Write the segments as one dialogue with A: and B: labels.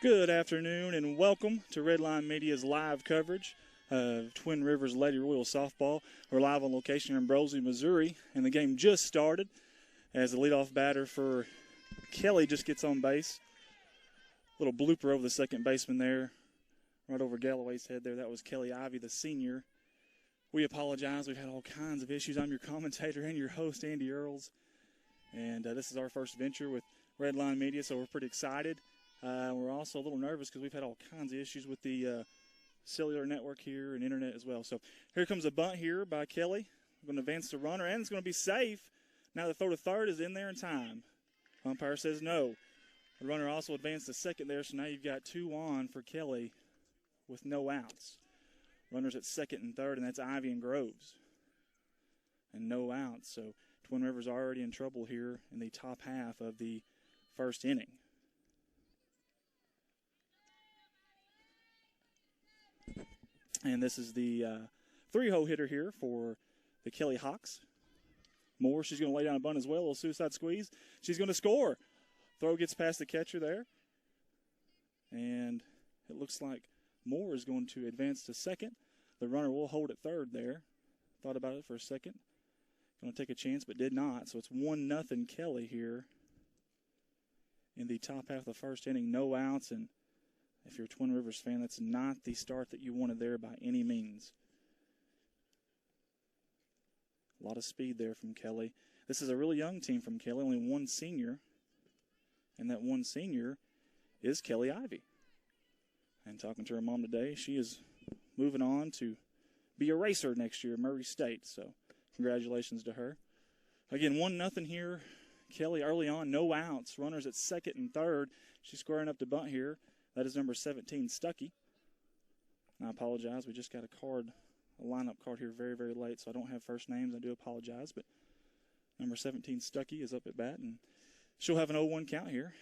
A: Good afternoon and welcome to Redline Media's live coverage of Twin Rivers Lady Royal Softball. We're live on location here in Brosey, Missouri, and the game just started as the leadoff batter for Kelly just gets on base. Little blooper over the second baseman there, right over Galloway's head there. That was Kelly Ivy, the senior. We apologize. We've had all kinds of issues. I'm your commentator and your host, Andy Earls, and this is our first venture with Redline Media, so we're pretty excited. We're also a little nervous because we've had all kinds of issues with the cellular network here and internet as well. So here comes a bunt here by Kelly. We're going to advance the runner, and it's going to be safe. Now the throw to third is in there in time. Umpire says no. The runner also advanced to second there, so now you've got 2 on for Kelly with no outs. Runners at second and third, and that's Ivy and Groves. And no outs, so Twin Rivers are already in trouble here in the top half of the first inning. And this is the 3-hole hitter here for the Kelly Hawks. Moore, she's going to lay down a bunt as well, a little suicide squeeze. She's going to score. Throw gets past the catcher there. And it looks like Moore is going to advance to second. The runner will hold at third there. Thought about it for a second. Going to take a chance, but did not. So it's 1-0 Kelly here in the top half of the first inning. No outs, and if you're a Twin Rivers fan, that's not the start that you wanted there by any means. A lot of speed there from Kelly. This is a really young team from Kelly, only one senior. And that one senior is Kelly Ivy. And talking to her mom today, she is moving on to be a racer next year at Murray State. So congratulations to her. Again, 1-0 here. Kelly early on, no outs. Runners at second and third. She's squaring up to bunt here. That is number 17, Stuckey. I apologize. We just got a lineup card here very, very late, so I don't have first names. I do apologize, but number 17, Stuckey, is up at bat, and she'll have an 0-1 count here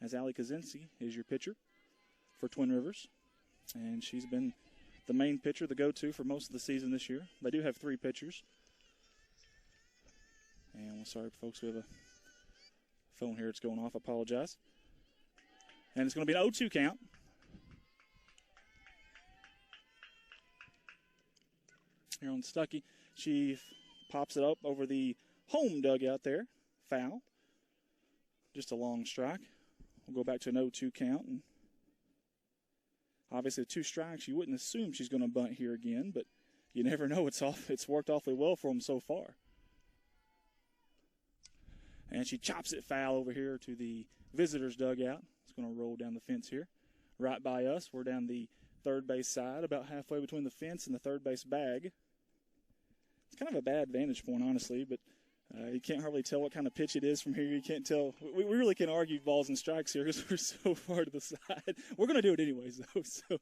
A: as Allie Kaczynski is your pitcher for Twin Rivers, and she's been the main pitcher, the go-to for most of the season this year. They do have 3 pitchers. And we're sorry, folks, we have a phone here that's going off. I apologize. And it's going to be an 0-2 count. Here on Stuckey. She pops it up over the home dugout there. Foul. Just a long strike. We'll go back to an 0-2 count. And obviously, 2 strikes, you wouldn't assume she's going to bunt here again, but you never know. It's worked awfully well for them so far. And she chops it foul over here to the visitors' dugout. It's going to roll down the fence here. Right by us, we're down the third base side, about halfway between the fence and the third base bag. It's kind of a bad vantage point, honestly, but you can't hardly tell what kind of pitch it is from here. You can't tell. We really can argue balls and strikes here because we're so far to the side. We're going to do it anyways, though. So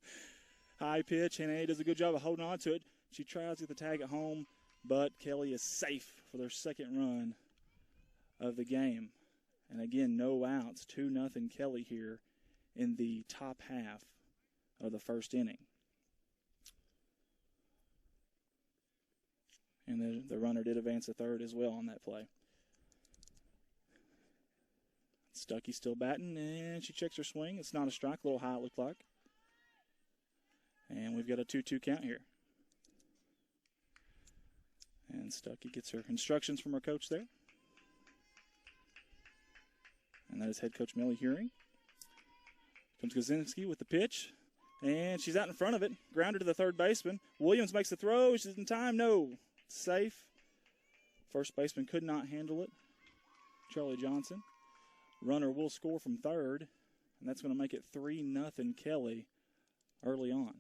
A: high pitch, and A does a good job of holding on to it. She tries to get the tag at home, but Kelly is safe for their second run of the game. And again, no outs, 2-0 Kelly here in the top half of the first inning. And the runner did advance to third as well on that play. Stuckey still batting, and she checks her swing. It's not a strike, a little high it looked like. And we've got a 2-2 count here. And Stuckey gets her instructions from her coach there. And that is head coach Millie Huring. Comes Kaczynski with the pitch. And she's out in front of it. Grounded to the third baseman. Williams makes the throw. She's in time. No. Safe. First baseman could not handle it. Charlie Johnson. Runner will score from third. And that's going to make it 3-0 Kelly early on.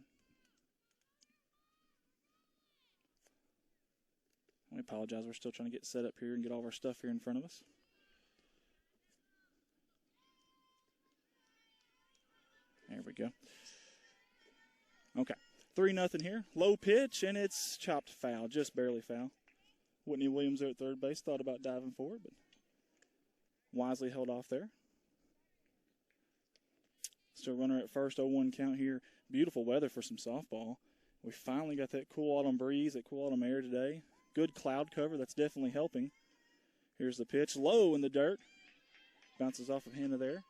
A: I apologize. We're still trying to get set up here and get all of our stuff here in front of us. There we go. Okay. 3-0 here. Low pitch, and it's chopped foul. Just barely foul. Whitney Williams there at third base. Thought about diving for it, but wisely held off there. Still runner at first. 0-1 count here. Beautiful weather for some softball. We finally got that cool autumn breeze, that cool autumn air today. Good cloud cover. That's definitely helping. Here's the pitch. Low in the dirt. Bounces off of Hannah there.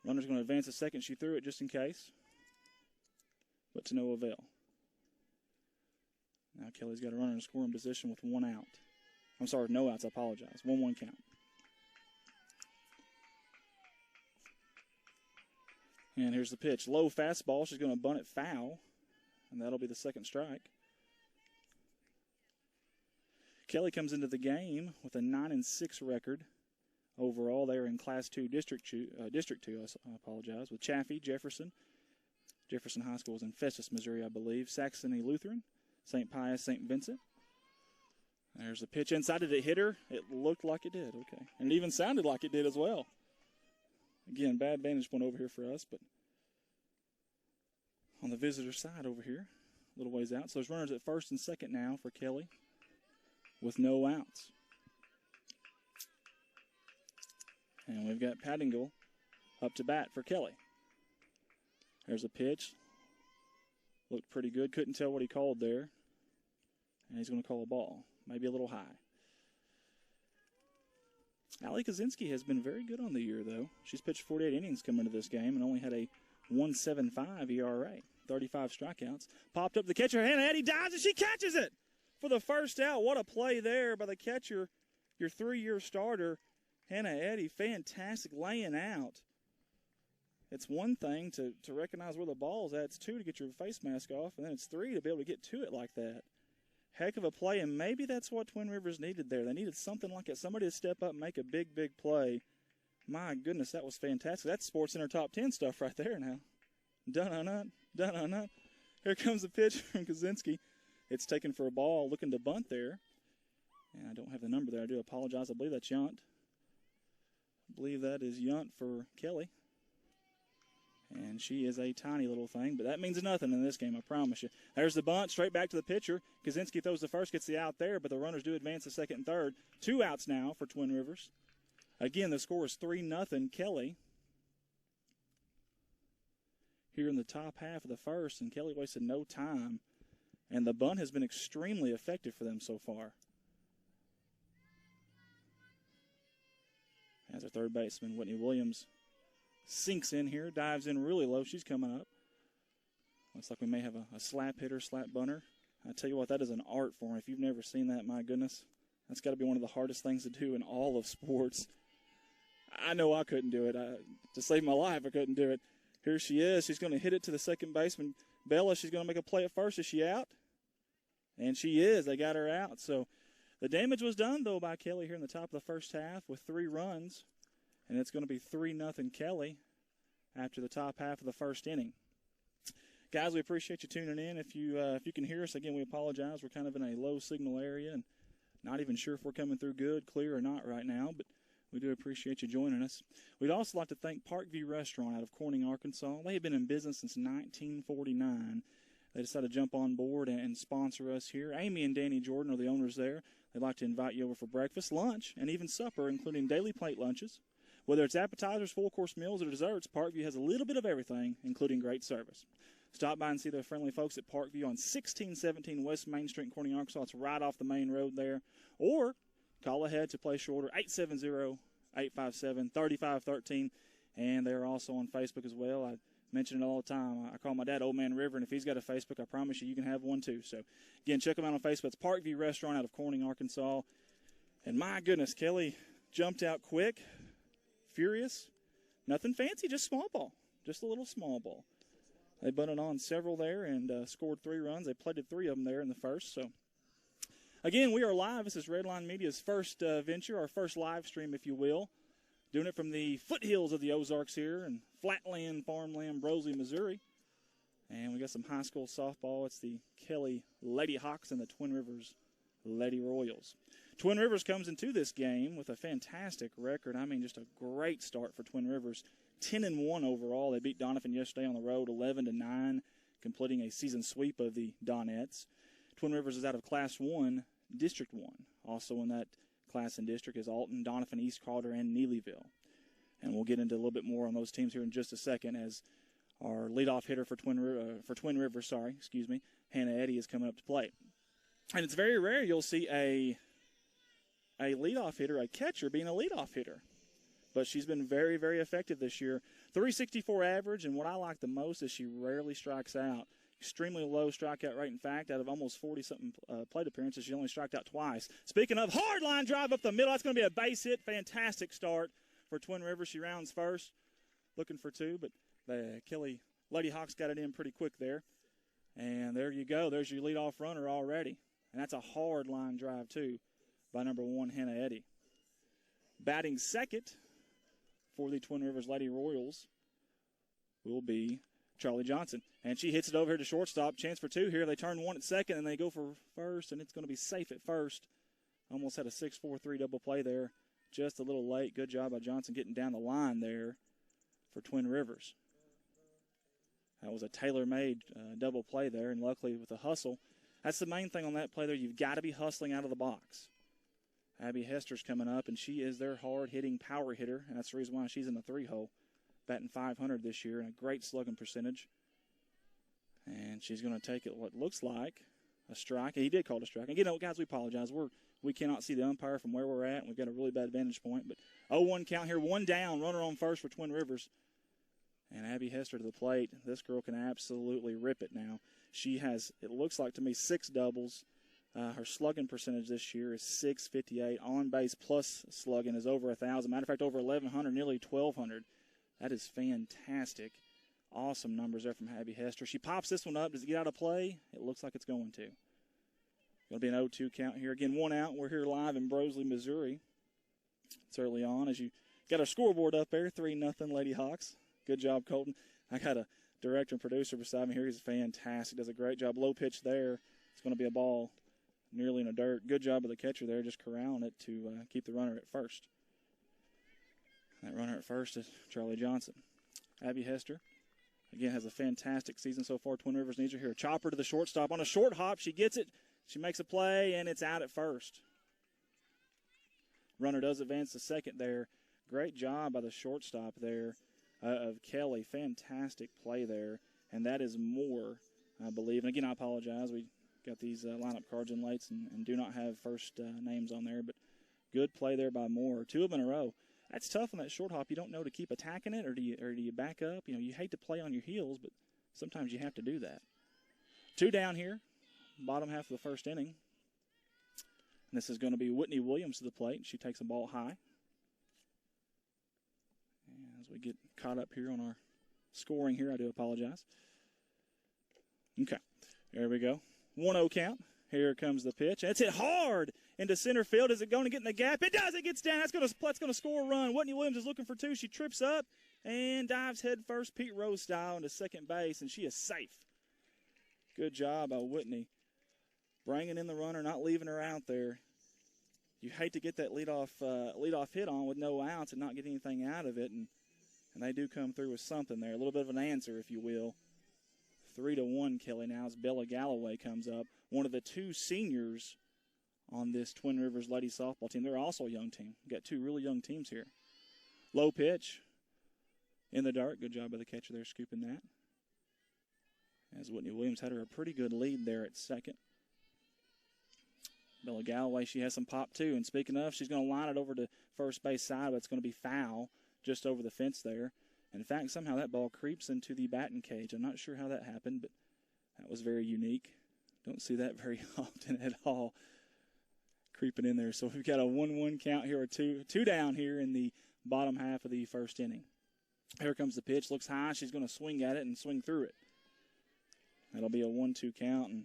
A: Runner's going to advance a second. She threw it just in case, but to no avail. Now Kelly's got a runner in scoring position with 1 out. I'm sorry, no outs. I apologize. 1-1 count. And here's the pitch. Low fastball. She's going to bunt it foul, and that'll be the second strike. Kelly comes into the game with a 9-6 record overall. They are in Class 2, District 2, I apologize, with Chaffee, Jefferson. Jefferson High School is in Festus, Missouri, I believe. Saxony Lutheran, St. Pius, St. Vincent. There's a pitch inside. Did it hit her? It looked like it did, okay. And it even sounded like it did as well. Again, bad vantage point over here for us, but on the visitor side over here, a little ways out. So there's runners at first and second now for Kelly with no outs. And we've got Pattingill up to bat for Kelly. There's a pitch. Looked pretty good. Couldn't tell what he called there. And he's going to call a ball. Maybe a little high. Allie Kaczynski has been very good on the year, though. She's pitched 48 innings coming into this game and only had a 1.75 ERA. 35 strikeouts. Popped up the catcher. Hannah Eddy dives and she catches it for the first out. What a play there by the catcher. Your 3-year starter, Hannah Eddy. Fantastic laying out. It's one thing to recognize where the ball's at. It's 2 to get your face mask off, and then it's 3 to be able to get to it like that. Heck of a play, and maybe that's what Twin Rivers needed there. They needed something like that, somebody to step up and make a big, big play. My goodness, that was fantastic. That's Sports Center Top 10 stuff right there now. Dun-dun-dun, dun-dun-dun. Here comes the pitch from Kaczynski. It's taken for a ball, looking to bunt there. And I don't have the number there. I do apologize. I believe that's Yunt. I believe that is Yunt for Kelly. And she is a tiny little thing, but that means nothing in this game, I promise you. There's the bunt, straight back to the pitcher. Kaczynski throws the first, gets the out there, but the runners do advance the second and third. 2 outs now for Twin Rivers. Again, the score is 3-0 Kelly. Here in the top half of the first, and Kelly wasted no time. And the bunt has been extremely effective for them so far. As our third baseman, Whitney Williams, sinks in here, dives in really low. She's coming up. Looks like we may have a slap hitter, slap bunter. I tell you what, that is an art form. If you've never seen that, my goodness, that's got to be one of the hardest things to do in all of sports. I know I couldn't do it. To save my life, I couldn't do it. Here she is. She's going to hit it to the second baseman, Bella. She's going to make a play at first. Is she out? And she is. They got her out. So the damage was done, though, by Kelly here in the top of the first half with 3 runs. And it's going to be 3-0 Kelly after the top half of the first inning. Guys, we appreciate you tuning in. If you can hear us, again, we apologize. We're kind of in a low signal area and not even sure if we're coming through good, clear, or not right now, but we do appreciate you joining us. We'd also like to thank Parkview Restaurant out of Corning, Arkansas. They have been in business since 1949. They decided to jump on board and sponsor us here. Amy and Danny Jordan are the owners there. They'd like to invite you over for breakfast, lunch, and even supper, including daily plate lunches. Whether it's appetizers, full-course meals, or desserts, Parkview has a little bit of everything, including great service. Stop by and see their friendly folks at Parkview on 1617 West Main Street in Corning, Arkansas. It's right off the main road there. Or call ahead to place your order, 870-857-3513. And they're also on Facebook as well. I mention it all the time. I call my dad Old Man River, and if he's got a Facebook, I promise you can have one too. So, again, check them out on Facebook. It's Parkview Restaurant out of Corning, Arkansas. And my goodness, Kelly jumped out quick. Furious. Nothing fancy, just small ball. Just a little small ball. They bunted on several there and scored 3 runs. They plated 3 of them there in the first. So, again, we are live. This is Redline Media's first venture, our first live stream, if you will. Doing it from the foothills of the Ozarks here in flatland, farmland, Brosley, Missouri. And we got some high school softball. It's the Kelly Lady Hawks and the Twin Rivers Lady Royals. Twin Rivers comes into this game with a fantastic record. I mean, just a great start for Twin Rivers. 10-1 overall. They beat Doniphan yesterday on the road, 11-9, completing a season sweep of the Donettes. Twin Rivers is out of Class 1, District 1. Also in that class and district is Alton, Doniphan, East Carter, and Neelyville. And we'll get into a little bit more on those teams here in just a second as our leadoff hitter for Twin Rivers, Hannah Eddy is coming up to plate. And it's very rare you'll see a leadoff hitter, a catcher, being a leadoff hitter. but she's been very, very effective this year. 364 average, and what I like the most is she rarely strikes out. Extremely low strikeout rate. In fact, out of almost 40-something plate appearances, she only struck out twice. Speaking of, hard line drive up the middle. That's going to be a base hit. Fantastic start for Twin Rivers. She rounds first, looking for two, but Kelly Lady Hawks got it in pretty quick there. And there you go. There's your leadoff runner already. And that's a hard line drive, too, by number 1, Hannah Eddy. Batting second for the Twin Rivers Lady Royals will be Charlie Johnson. And she hits it over here to shortstop. Chance for two here. They turn one at second, and they go for first, and it's going to be safe at first. Almost had a 6-4-3 double play there. Just a little late. Good job by Johnson getting down the line there for Twin Rivers. That was a tailor-made double play there, and luckily with the hustle. That's the main thing on that play there. You've got to be hustling out of the box. Abby Hester's coming up, and she is their hard-hitting power hitter, and that's the reason why she's in the 3-hole, batting .500 this year, and a great slugging percentage. And she's going to take it what looks like a strike. He did call it a strike. And, guys, we apologize. We cannot see the umpire from where we're at, and we've got a really bad vantage point. But 0-1 count here, one down, runner on first for Twin Rivers. And Abby Hester to the plate. This girl can absolutely rip it now. She has, it looks like to me, 6 doubles. Her slugging percentage this year is .658. On base plus slugging is over 1,000. Matter of fact, over 1,100, nearly 1,200. That is fantastic. Awesome numbers there from Abby Hester. She pops this one up. Does it get out of play? It looks like it's going to. Going to be an 0-2 count here. Again, one out. We're here live in Brosley, Missouri. It's early on. As you got our scoreboard up there, 3-0 Lady Hawks. Good job, Colton. I got a director and producer beside me here. He's fantastic. Does a great job. Low pitch there. It's going to be a ball nearly in the dirt. Good job of the catcher there, just corralling it to keep the runner at first. That runner at first is Charlie Johnson. Abby Hester, again, has a fantastic season so far. Twin Rivers needs her here. Chopper to the shortstop. On a short hop, she gets it. She makes a play, and it's out at first. Runner does advance to second there. Great job by the shortstop there of Kelly. Fantastic play there. And that is Moore, I believe. And, again, I apologize. We got these lineup cards in late and do not have first names on there. But good play there by Moore. 2 of them in a row. That's tough on that short hop. You don't know to keep attacking it or do you back up. You hate to play on your heels, but sometimes you have to do that. 2 down here, bottom half of the first inning. And this is going to be Whitney Williams to the plate. She takes a ball high. And as we get caught up here on our scoring here, I do apologize. Okay, there we go. 1-0 count. Here comes the pitch. It's hit hard into center field. Is it going to get in the gap? It does. It gets down. That's going to score a run. Whitney Williams is looking for 2. She trips up and dives head first, Pete Rose style, into second base, and she is safe. Good job by Whitney. Bringing in the runner, not leaving her out there. You hate to get that leadoff hit on with no outs and not get anything out of it, and they do come through with something there. A little bit of an answer, if you will. 3-1, Kelly, now as Bella Galloway comes up. One of the 2 seniors on this Twin Rivers ladies softball team. They're also a young team. We've got 2 really young teams here. Low pitch in the dirt. Good job by the catcher there scooping that. As Whitney Williams had her a pretty good lead there at second. Bella Galloway, she has some pop too. And speaking of, she's going to line it over to first base side, but it's going to be foul just over the fence there. And in fact, somehow that ball creeps into the batting cage. I'm not sure how that happened, but that was very unique. Don't see that very often at all, creeping in there. So we've got a 1-1 count here, or 2 down here in the bottom half of the first inning. Here comes the pitch. Looks high. She's going to swing at it and swing through it. That'll be a 1-2 count. And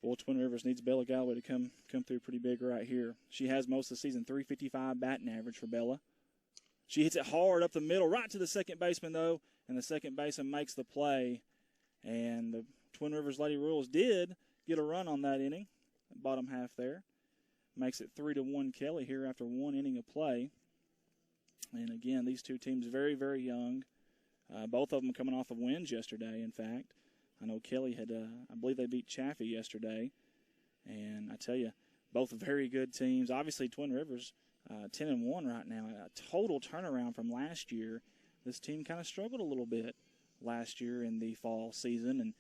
A: boy, Twin Rivers needs Bella Galloway to come through pretty big right here. She has most of the season .355 batting average for Bella. She hits it hard up the middle, right to the second baseman, though, and the second baseman makes the play. And the Twin Rivers Lady Royals did get a run on that inning, bottom half there. Makes it 3-1 Kelly here after 1 inning of play. And, again, these 2 teams very, very young. Both of them coming off of wins yesterday, in fact. I know Kelly had, I believe they beat Chaffee yesterday. And I tell you, both very good teams. Obviously, Twin Rivers 10-1 right now. A total turnaround from last year. This team kind of struggled a little bit last year in the fall season. And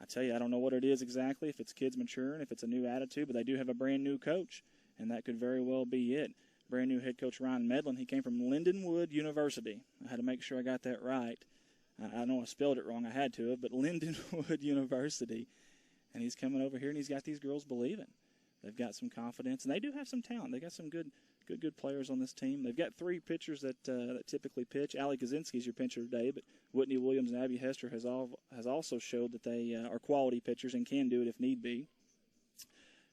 A: I tell you, I don't know what it is exactly, if it's kids maturing, if it's a new attitude, but they do have a brand new coach, and that could very well be it. brand new head coach Ryan Medlin. He came from Lindenwood University. I had to make sure I got that right. I know I spelled it wrong. I had to have, but Lindenwood University. And he's coming over here, and he's got these girls believing. They've got some confidence, and they do have some talent. They got some good players on this team. They've got three pitchers that typically pitch. Allie Kaczynski's your pitcher today, but Whitney Williams and Abby Hester has also showed that they are quality pitchers and can do it if need be.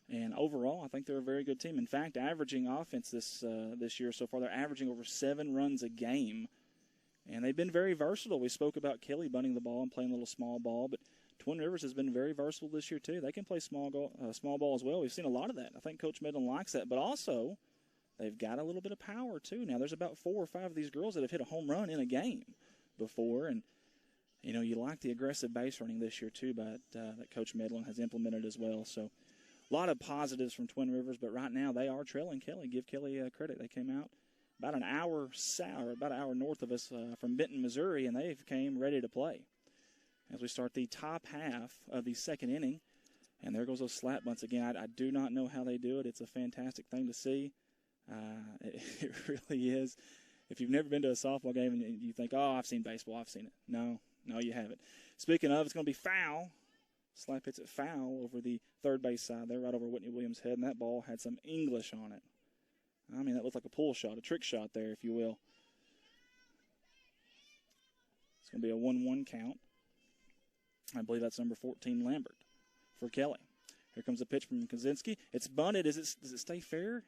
A: And overall, I think they're a very good team. In fact, averaging offense this year so far, they're averaging over 7 runs a game. And they've been very versatile. We spoke about Kelly bunting the ball and playing a little small ball, but Twin Rivers has been very versatile this year, too. They can play small ball as well. We've seen a lot of that. I think Coach Medlin likes that. But also, they've got a little bit of power, too. Now, there's about 4 or 5 of these girls that have hit a home run in a game before. And, you know, you like the aggressive base running this year, too, but that Coach Medlin has implemented as well. So, a lot of positives from Twin Rivers, but right now they are trailing Kelly. Give Kelly credit. They came out about an hour north of us from Benton, Missouri, and they came ready to play. As we start the top half of the second inning, and there goes those slap bunts again. I do not know how they do it. It's a fantastic thing to see. It really is. If you've never been to a softball game and you think, oh, I've seen baseball, I've seen it. No, you haven't. Speaking of, it's going to be foul. Slap hits it foul over the third base side there, right over Whitney Williams' head, and that ball had some English on it. I mean, that looked like a pull shot, a trick shot there, if you will. It's going to be a 1-1 count. I believe that's number 14, Lambert, for Kelly. Here comes a pitch from Kaczynski. It's bunted. Does it stay fair?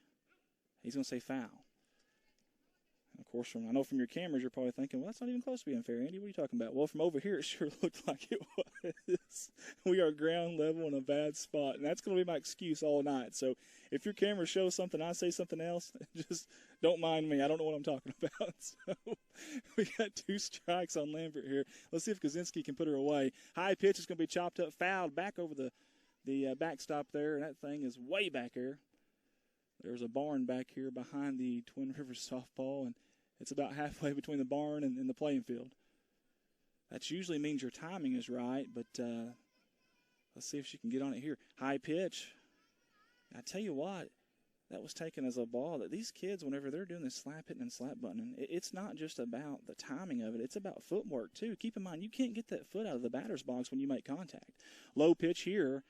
A: He's going to say foul. Of course, I know from your cameras, you're probably thinking, well, that's not even close to being fair, Andy. What are you talking about? Well, from over here, it sure looked like it was. We are ground level in a bad spot, and that's going to be my excuse all night. So if your camera shows something, I say something else, just don't mind me. I don't know what I'm talking about. So we got 2 strikes on Lambert here. Let's see if Kaczynski can put her away. High pitch is going to be chopped up, fouled back over the backstop there, and that thing is way back there. There's a barn back here behind the Twin Rivers softball, and it's about halfway between the barn and the playing field. That usually means your timing is right, but let's see if she can get on it here. High pitch. I tell you what, that was taken as a ball. That these kids, whenever they're doing this slap hitting and slap buttoning, it's not just about the timing of it. It's about footwork, too. Keep in mind, you can't get that foot out of the batter's box when you make contact. Low pitch here,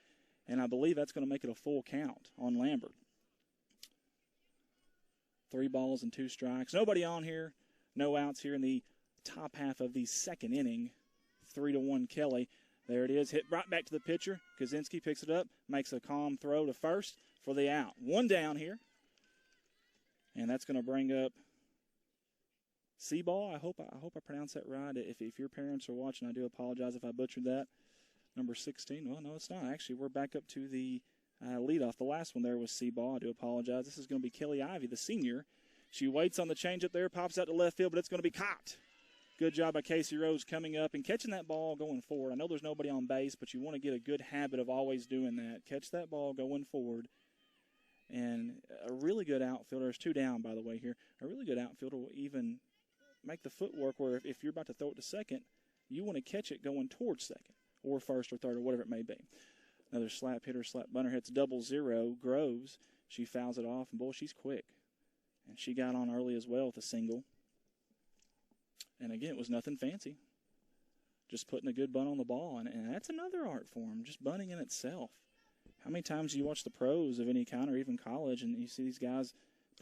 A: and I believe that's going to make it a full count on Lambert. 3 balls and 2 strikes. Nobody on here. No outs here in the top half of the second inning. 3-1 Kelly. There it is. Hit right back to the pitcher. Kaczynski picks it up. Makes a calm throw to first for the out. 1 down here. And that's going to bring up Seaball. I hope I pronounced that right. If your parents are watching, I do apologize if I butchered that. Number 16. Well, no, it's not. Actually, we're back up to the leadoff. The last one there was Seaball. I do apologize. This is going to be Kelly Ivy, the senior. She waits on the changeup there, pops out to left field, but it's going to be caught. Good job by Casey Rose coming up and catching that ball going forward. I know there's nobody on base, but you want to get a good habit of always doing that. Catch that ball going forward. And a really good outfielder, there's 2 down, by the way, here. A really good outfielder will even make the footwork where if you're about to throw it to second, you want to catch it going towards second or first or third or whatever it may be. Another slap hitter, slap bunter hits 0-0. Groves, she fouls it off, and boy, she's quick. And she got on early as well with a single. And again, it was nothing fancy. Just putting a good bunt on the ball, and that's another art form, just bunting in itself. How many times do you watch the pros of any kind or even college, and you see these guys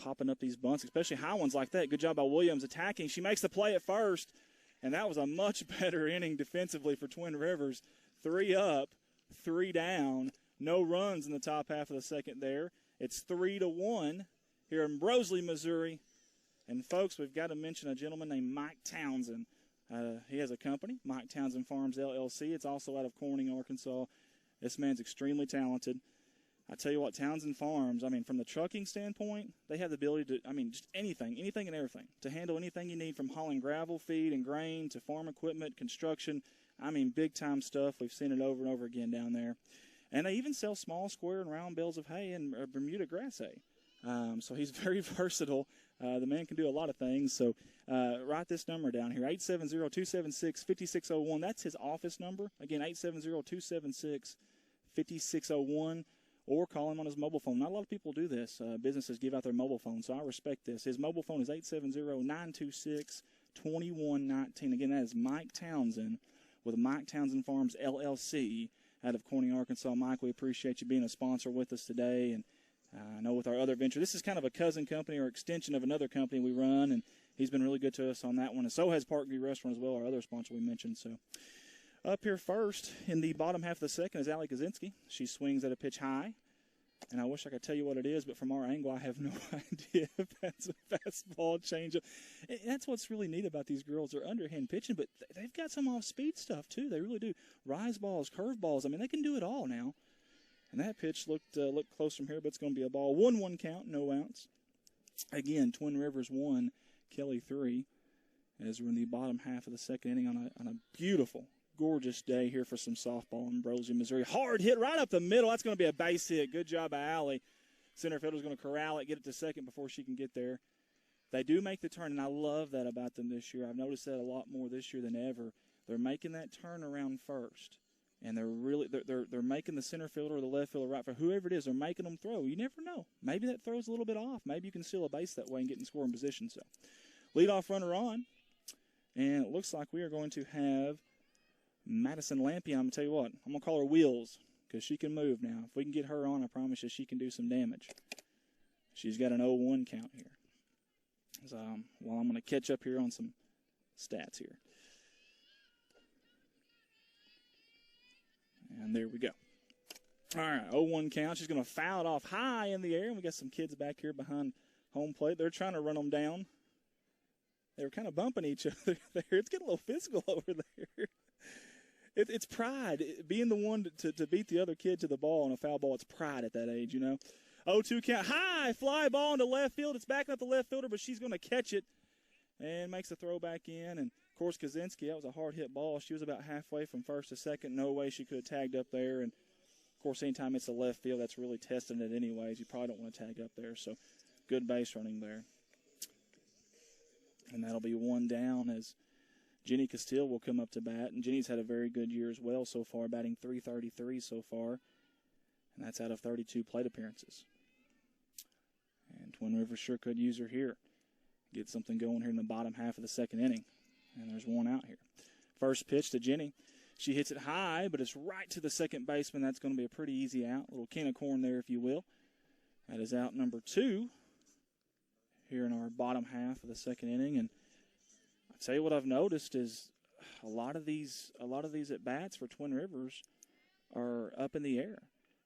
A: popping up these bunts, especially high ones like that? Good job by Williams attacking. She makes the play at first, and that was a much better inning defensively for Twin Rivers. 3 up. 3 down, no runs in the top half of the second there. It's 3-1 here in Brosley, Missouri. And, folks, we've got to mention a gentleman named Mike Townsend. He has a company, Mike Townsend Farms, LLC. It's also out of Corning, Arkansas. This man's extremely talented. I tell you what, Townsend Farms, I mean, from the trucking standpoint, they have the ability to, just anything and everything, to handle anything you need from hauling gravel, feed, and grain to farm equipment, construction. Big-time stuff. We've seen it over and over again down there. And they even sell small, square, and round bales of hay and Bermuda grass hay. So he's very versatile. The man can do a lot of things. So write this number down here, 870-276-5601. That's his office number. Again, 870-276-5601. or call him on his mobile phone. Not a lot of people do this. Businesses give out their mobile phone, so I respect this. His mobile phone is 870-926-2119. Again, that is Mike Townsend with Mike Townsend Farms, LLC, out of Corning, Arkansas. Mike, we appreciate you being a sponsor with us today. And I know with our other venture, this is kind of a cousin company or extension of another company we run, and he's been really good to us on that one. And so has Parkview Restaurant as well, our other sponsor we mentioned. So up here first in the bottom half of the second is Allie Kaczynski. She swings at a pitch high. And I wish I could tell you what it is, but from our angle, I have no idea if that's a fastball changeup. And that's what's really neat about these girls. They're underhand pitching, but they've got some off-speed stuff, too. They really do. Rise balls, curve balls. I mean, they can do it all now. And that pitch looked close from here, but it's going to be a ball. 1-1 count, no outs. Again, Twin Rivers 1, Kelly 3, as we're in the bottom half of the second inning on a beautiful, gorgeous day here for some softball in Brosey, Missouri. Hard hit right up the middle. That's going to be a base hit. Good job by Allie. Center fielder's going to corral it, get it to second before she can get there. They do make the turn, and I love that about them this year. I've noticed that a lot more this year than ever. They're making that turn around first, and they're making the center fielder or the left fielder, right for whoever it is. They're making them throw. You never know. Maybe that throw's a little bit off. Maybe you can steal a base that way and get in scoring position. So, leadoff runner on, and it looks like we are going to have Madison Lampion. I'm going to tell you what, I'm going to call her Wheels because she can move now. If we can get her on, I promise you she can do some damage. She's got an 0-1 count here. So, well, I'm going to catch up here on some stats here. And there we go. All right, 0-1 count. She's going to foul it off high in the air. And we got some kids back here behind home plate. They're trying to run them down. They were kind of bumping each other there. It's getting a little physical over there. It's pride. Being the one to beat the other kid to the ball on a foul ball, it's pride at that age, you know. 0-2 count. High fly ball into left field. It's backing up the left fielder, but she's going to catch it and makes a throw back in. And, of course, Kaczynski, that was a hard-hit ball. She was about halfway from first to second. No way she could have tagged up there. And, of course, anytime it's a left field, that's really testing it anyways. You probably don't want to tag up there. So, good base running there. And that'll be one down as Jenny Castile will come up to bat. And Jenny's had a very good year as well so far, batting .333 so far. And that's out of 32 plate appearances. And Twin Rivers sure could use her here. Get something going here in the bottom half of the second inning. And there's one out here. First pitch to Jenny. She hits it high, but it's right to the second baseman. That's going to be a pretty easy out. A little can of corn there, if you will. That is out number 2 here in our bottom half of the second inning. And I'll tell you what I've noticed is a lot of these at-bats for Twin Rivers are up in the air.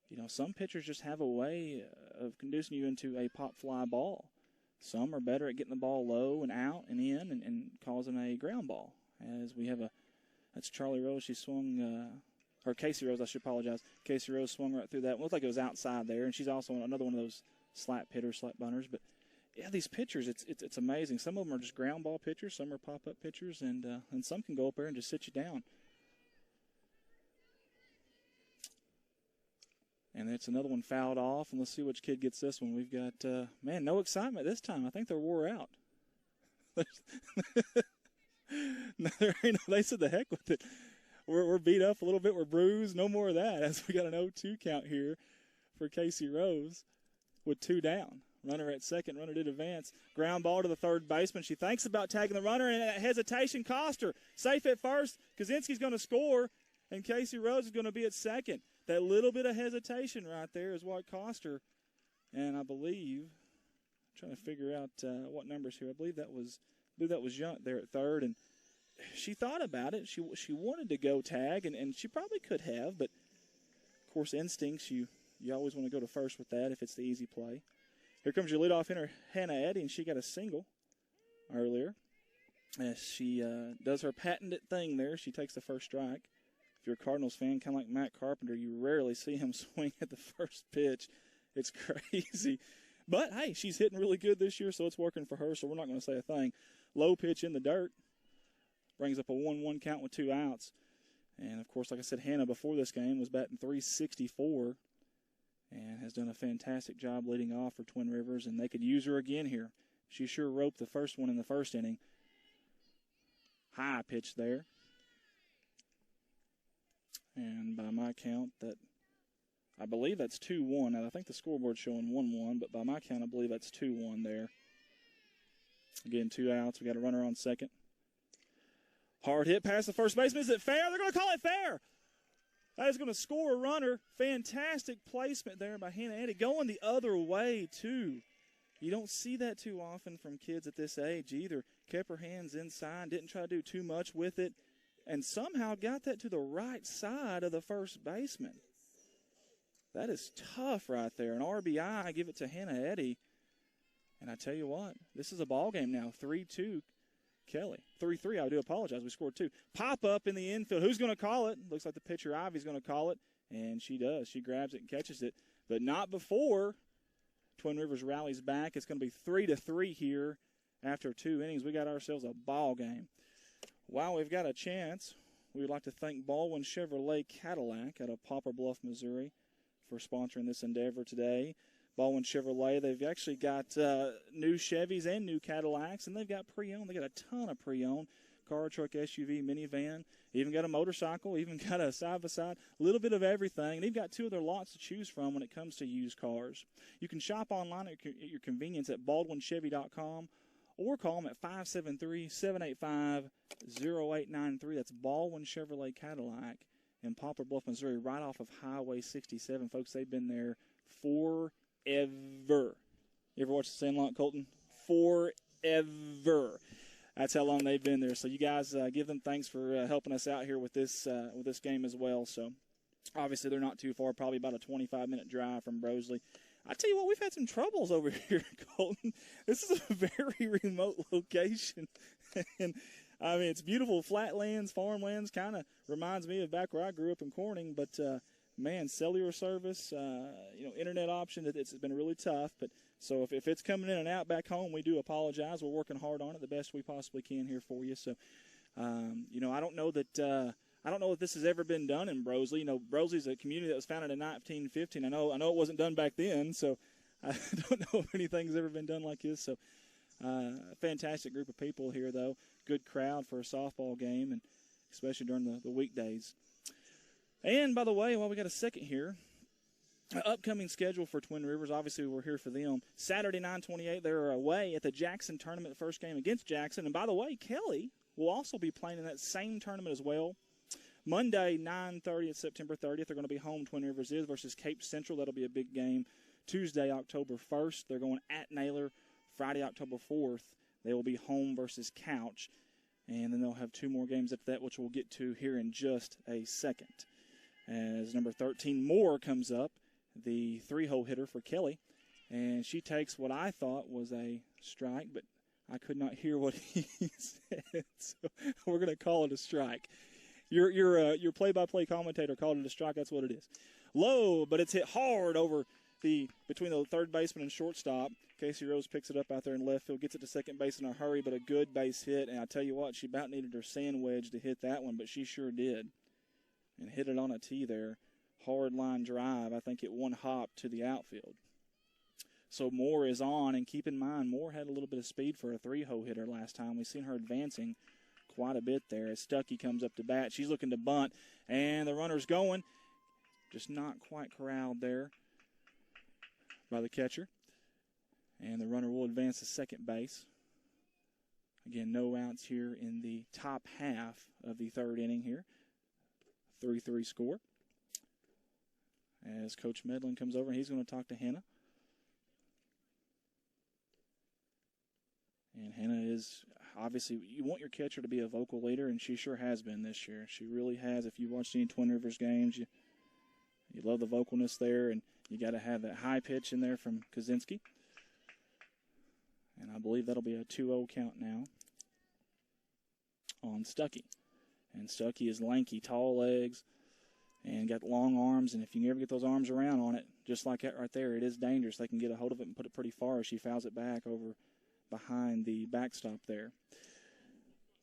A: You know, some pitchers just have a way of conducing you into a pop fly ball. Some are better at getting the ball low and out and in and causing a ground ball. As we have that's Charlie Rose. She swung, or Casey Rose, I should apologize. Casey Rose swung right through that. It looked like it was outside there, and she's also another one of those slap hitters, slap bunters. But, yeah, these pitchers, it's amazing. Some of them are just ground ball pitchers. Some are pop-up pitchers, and some can go up there and just sit you down. And it's another one fouled off, and let's see which kid gets this one. We've got, no excitement this time. I think they're wore out. No, they said the heck with it. We're beat up a little bit. We're bruised. No more of that, as we got an 0-2 count here for Casey Rose with 2 down. Runner at second. Runner did advance. Ground ball to the third baseman. She thinks about tagging the runner, and that hesitation cost her. Safe at first. Kaczynski's going to score, and Casey Rose is going to be at second. That little bit of hesitation right there is what cost her. And I believe, I'm trying to figure out what numbers here. I believe that was Young there at third. And she thought about it. She wanted to go tag, and she probably could have. But, of course, instincts, you always want to go to first with that if it's the easy play. Here comes your leadoff hitter, Hannah Eddy, and she got a single earlier. As she does her patented thing there, she takes the first strike. If you're a Cardinals fan, kind of like Matt Carpenter, you rarely see him swing at the first pitch. It's crazy. But, hey, she's hitting really good this year, so it's working for her, so we're not going to say a thing. Low pitch in the dirt. Brings up a 1-1 count with 2 outs. And, of course, like I said, Hannah before this game was batting .364 and has done a fantastic job leading off for Twin Rivers, and they could use her again here. She sure roped the first one in the first inning. High pitch there. And by my count, that I believe that's 2-1. Now, I think the scoreboard's showing 1-1, but by my count, I believe that's 2-1 there. Again, 2 outs. We got a runner on second. Hard hit past the first baseman. Is it fair? They're going to call it fair. That is going to score a runner. Fantastic placement there by Hannah Eddy. Going the other way, too. You don't see that too often from kids at this age either. Kept her hands inside, didn't try to do too much with it, and somehow got that to the right side of the first baseman. That is tough right there. An RBI, I give it to Hannah Eddy. And I tell you what, this is a ball game now. 3-2, Kelly. 3-3, I do apologize. We scored 2. Pop up in the infield. Who's going to call it? Looks like the pitcher, Ivy's going to call it. And she does. She grabs it and catches it. But not before Twin Rivers rallies back. It's going to be 3-3 here after 2 innings. We got ourselves a ball game. While we've got a chance, we would like to thank Baldwin Chevrolet Cadillac out of Poplar Bluff, Missouri, for sponsoring this endeavor today. Baldwin Chevrolet, they've actually got new Chevys and new Cadillacs, and they've got pre-owned. They got a ton of pre-owned. Car, truck, SUV, minivan, even got a motorcycle, even got a side-by-side, a little bit of everything. And they've got 2 of their lots to choose from when it comes to used cars. You can shop online at your convenience at baldwinchevy.com or call them at 573-785-0893. That's Baldwin Chevrolet Cadillac in Poplar Bluff, Missouri, right off of Highway 67. Folks, they've been there forever. You ever watch The Sandlot, Colton? Forever. That's how long they've been there. So you guys give them thanks for helping us out here with this game as well. So obviously they're not too far, probably about a 25-minute drive from Brosley. I tell you what, we've had some troubles over here, Colton. This is a very remote location. And, I mean, it's beautiful flatlands, farmlands, kind of reminds me of back where I grew up in Corning. But, man, cellular service, internet option, it's been really tough. But so if it's coming in and out back home, we do apologize. We're working hard on it the best we possibly can here for you. So, I don't know that this has ever been done in Brosley. You know, Brosley's a community that was founded in 1915. I know it wasn't done back then, so I don't know if anything's ever been done like this. So, a fantastic group of people here, though. Good crowd for a softball game, and especially during the weekdays. And, by the way, while we got a second here, upcoming schedule for Twin Rivers. Obviously, we're here for them. Saturday, 9/28, they're away at the Jackson tournament, the first game against Jackson. And, by the way, Kelly will also be playing in that same tournament as well. Monday, 9:30, September 30th, they're going to be home. Twin Rivers is versus Cape Central. That'll be a big game. Tuesday, October 1st, they're going at Naylor. Friday, October 4th, they will be home versus Couch. And then they'll have 2 more games after that, which we'll get to here in just a second. As number 13, Moore, comes up, the 3-hole hitter for Kelly. And she takes what I thought was a strike, but I could not hear what he said. So we're going to call it a strike. Your play-by-play commentator called it a strike. That's what it is. Low, but it's hit hard over between the third baseman and shortstop. Casey Rose picks it up out there in left field, gets it to second base in a hurry, but a good base hit. And I tell you what, she about needed her sand wedge to hit that one, but she sure did. And hit it on a tee there. Hard line drive. I think it one hop to the outfield. So Moore is on, and keep in mind, Moore had a little bit of speed for a 3-hole hitter last time. We've seen her advancing quite a bit there. As Stuckey comes up to bat, she's looking to bunt, and the runner's going. Just not quite corralled there by the catcher. And the runner will advance to second base. Again, no outs here in the top half of the third inning here. 3-3 score. As Coach Medlin comes over, he's going to talk to Hannah. And Hannah is, obviously, you want your catcher to be a vocal leader, and she sure has been this year. She really has. If you've watched any Twin Rivers games, you love the vocalness there, and you got to have that high pitch in there from Kaczynski. And I believe that'll be a 2-0 count now on Stuckey. And Stuckey is lanky, tall legs, and got long arms. And if you can ever get those arms around on it, just like that right there, it is dangerous. They can get a hold of it and put it pretty far as she fouls it back over behind the backstop there.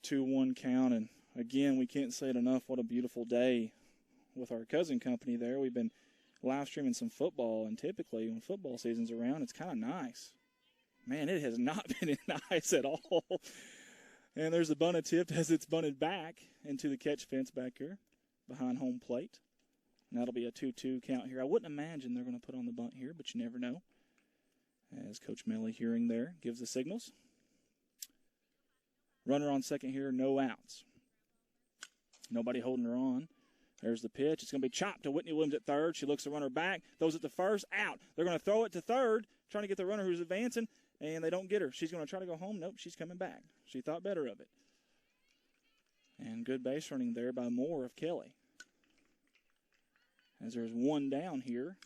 A: 2-1 count. And, again, we can't say it enough. What a beautiful day with our cousin company there. We've been live streaming some football, and typically when football season's around, it's kind of nice. Man, it has not been nice at all. And there's the bunted tip as it's bunted back into the catch fence back here behind home plate. And that'll be a 2-2 count here. I wouldn't imagine they're going to put on the bunt here, but you never know. As Coach Melly, hearing there, gives the signals. Runner on second here, no outs. Nobody holding her on. There's the pitch. It's going to be chopped to Whitney Williams at third. She looks the runner back, throws it to first, out. They're going to throw it to third, trying to get the runner who's advancing, and they don't get her. She's going to try to go home. Nope, she's coming back. She thought better of it. And good base running there by Moore of Kelly. As there's one down here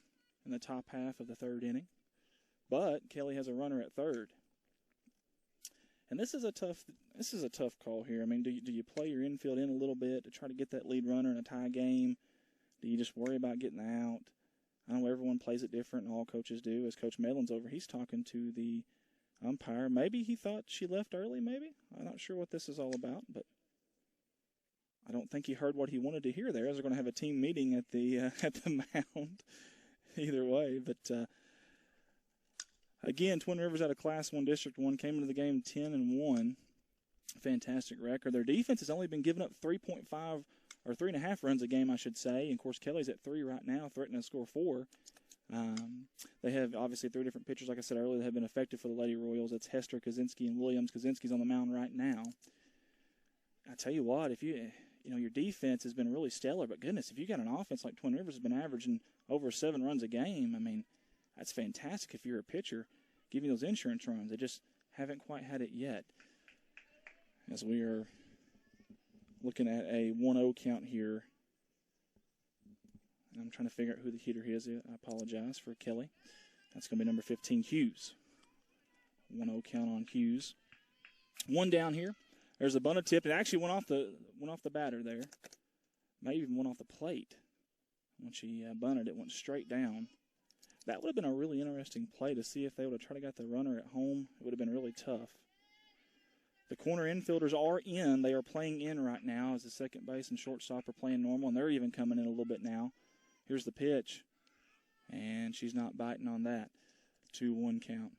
A: in the top half of the third inning. But Kelly has a runner at third. And this is a tough call here. I mean, do you play your infield in a little bit to try to get that lead runner in a tie game? Do you just worry about getting out? I know everyone plays it different, and all coaches do. As Coach Medlin's over, he's talking to the umpire. Maybe he thought she left early, maybe. I'm not sure what this is all about, but I don't think he heard what he wanted to hear there, as they're going to have a team meeting at the mound either way. But again, Twin Rivers out of Class 1 District 1 came into the game 10-1. Fantastic record. Their defense has only been giving up 3.5 or 3.5 runs a game, I should say. And, of course, Kelly's at 3 right now, threatening to score 4. They have, obviously, 3 different pitchers, like I said earlier, that have been effective for the Lady Royals. That's Hester, Kaczynski, and Williams. Kaczynski's on the mound right now. I tell you what, if you know, your defense has been really stellar, but goodness, if you got an offense like Twin Rivers has been averaging over 7 runs a game, I mean, that's fantastic if you're a pitcher, giving those insurance runs. They just haven't quite had it yet. As we are looking at a 1-0 count here. And I'm trying to figure out who the hitter is. I apologize for Kelly. That's going to be number 15, Hughes. 1-0 count on Hughes. One down here. There's a bunted tip. It actually went off the batter there. May even went off the plate. When she bunted, it went straight down. That would have been a really interesting play to see if they would have tried to get the runner at home. It would have been really tough. The corner infielders are in. They are playing in right now as the second base and shortstop are playing normal, and they're even coming in a little bit now. Here's the pitch, and she's not biting on that. 2-1 count.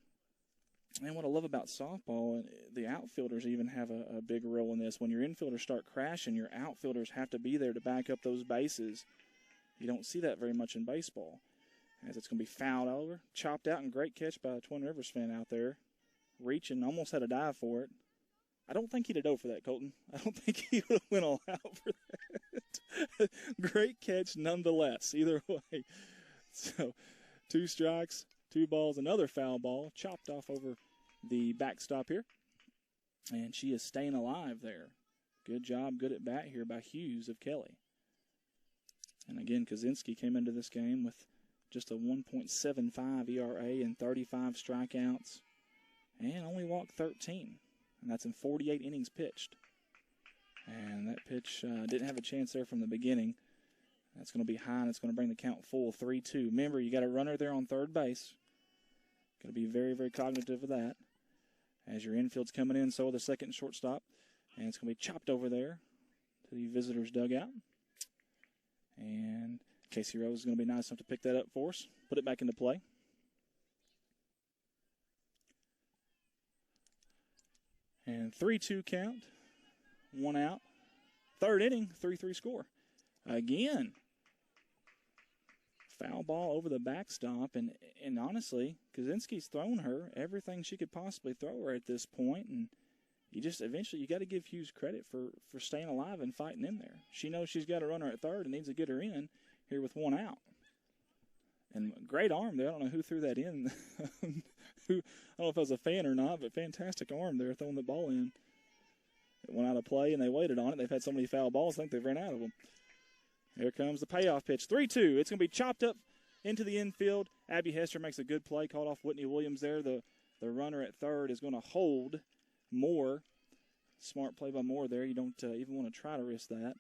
A: And what I love about softball, the outfielders even have a big role in this. When your infielders start crashing, your outfielders have to be there to back up those bases. You don't see that very much in baseball. As it's going to be fouled over, chopped out, and great catch by a Twin Rivers fan out there. Reaching, almost had a dive for it. I don't think he'd have dove for that, Colton. I don't think he would have went all out for that. Great catch nonetheless, either way. So, 2 strikes, 2 balls, another foul ball, chopped off over the backstop here. And she is staying alive there. Good job, good at bat here by Hughes of Kelly. And again, Kaczynski came into this game with just a 1.75 ERA and 35 strikeouts. And only walked 13. And that's in 48 innings pitched. And that pitch didn't have a chance there from the beginning. That's going to be high, and it's going to bring the count full, 3-2. Remember, you got a runner there on third base. Got to be very, very cognitive of that. As your infield's coming in, so the second shortstop. And it's going to be chopped over there to the visitors' dugout. And Casey Rose is going to be nice enough to pick that up for us. Put it back into play. And 3-2 count. 1 out. Third inning, 3-3 score. Again, foul ball over the backstop. And honestly, Kaczynski's thrown her everything she could possibly throw her at this point. And you just eventually, you got to give Hughes credit for staying alive and fighting in there. She knows she's got a runner at third and needs to get her in here with 1 out. And great arm there. I don't know who threw that in. I don't know if it was a fan or not, but fantastic arm there throwing the ball in. It went out of play, and they waited on it. They've had so many foul balls, I think they've ran out of them. Here comes the payoff pitch. 3-2. It's going to be chopped up into the infield. Abby Hester makes a good play, called off Whitney Williams there. The runner at third is going to hold Moore. Smart play by Moore there. You don't even want to try to risk that.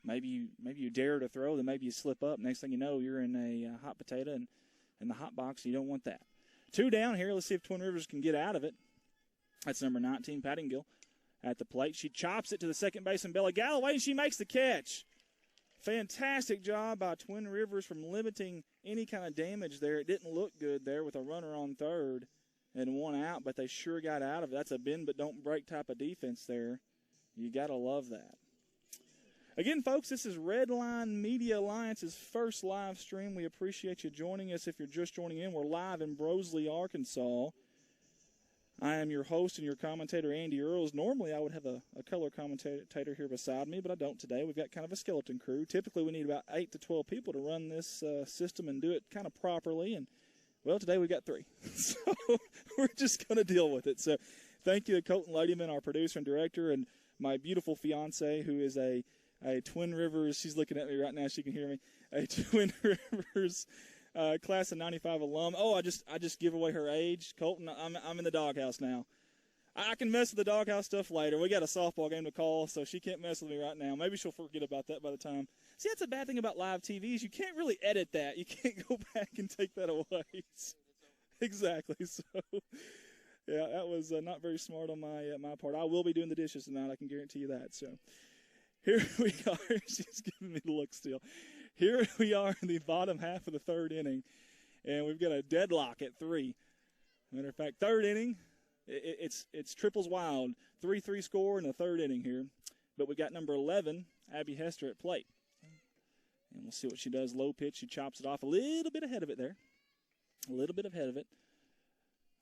A: Maybe you dare to throw, then maybe you slip up. Next thing you know, you're in a hot potato and in the hot box. You don't want that. 2 down here. Let's see if Twin Rivers can get out of it. That's number 19, Pattingill, at the plate. She chops it to the second baseman, Bella Galloway, and she makes the catch. Fantastic job by Twin Rivers from limiting any kind of damage there. It didn't look good there with a runner on third and 1 out, but they sure got out of it. That's a bend but don't break type of defense there. You got to love that. Again, folks, this is Redline Media Alliance's first live stream. We appreciate you joining us. If you're just joining in, we're live in Brosley, Arkansas. I am your host and your commentator, Andy Earls. Normally, I would have a color commentator here beside me, but I don't today. We've got kind of a skeleton crew. Typically, we need about 8 to 12 people to run this system and do it kind of properly. And, well, today we've got 3. So we're just going to deal with it. So thank you to Colton Ladyman, our producer and director, and my beautiful fiance, who is a Twin Rivers, she's looking at me right now, she can hear me, a Twin Rivers class of 95 alum. Oh, I just give away her age. Colton, I'm in the doghouse now. I can mess with the doghouse stuff later. We got a softball game to call, so she can't mess with me right now. Maybe she'll forget about that by the time. See, that's a bad thing about live TV is you can't really edit that. You can't go back and take that away. Exactly. So, yeah, that was not very smart on my part. I will be doing the dishes tonight. I can guarantee you that. So, here we are. She's giving me the look still. Here we are in the bottom half of the third inning, and we've got a deadlock at 3. Matter of fact, third inning, it's triples wild. 3-3 score in the third inning here. But we got number 11, Abby Hester, at plate. And we'll see what she does. Low pitch, she chops it off a little bit ahead of it there. A little bit ahead of it.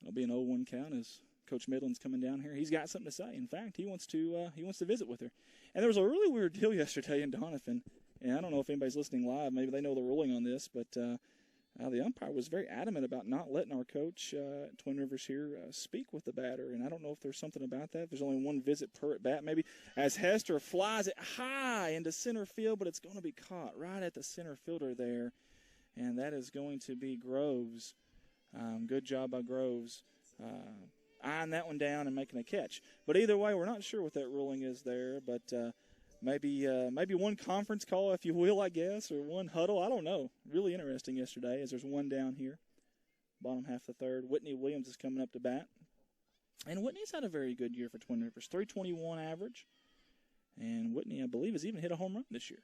A: It'll be an 0-1 count as Coach Midland's coming down here. He's got something to say. In fact, he wants to visit with her. And there was a really weird deal yesterday in Doniphan. And I don't know if anybody's listening live. Maybe they know the ruling on this, but the umpire was very adamant about not letting our coach at Twin Rivers here speak with the batter. And I don't know if there's something about that. If there's only one visit per at bat, maybe, as Hester flies it high into center field, but it's going to be caught right at the center fielder there. And that is going to be Groves. Good job by Groves. Eyeing that one down and making a catch. But either way, we're not sure what that ruling is there, but maybe one conference call, if you will, I guess, or one huddle. I don't know. Really interesting yesterday as there's one down here. Bottom half of the third. Whitney Williams is coming up to bat. And Whitney's had a very good year for Twin Rivers. 321 average. And Whitney, I believe, has even hit a home run this year.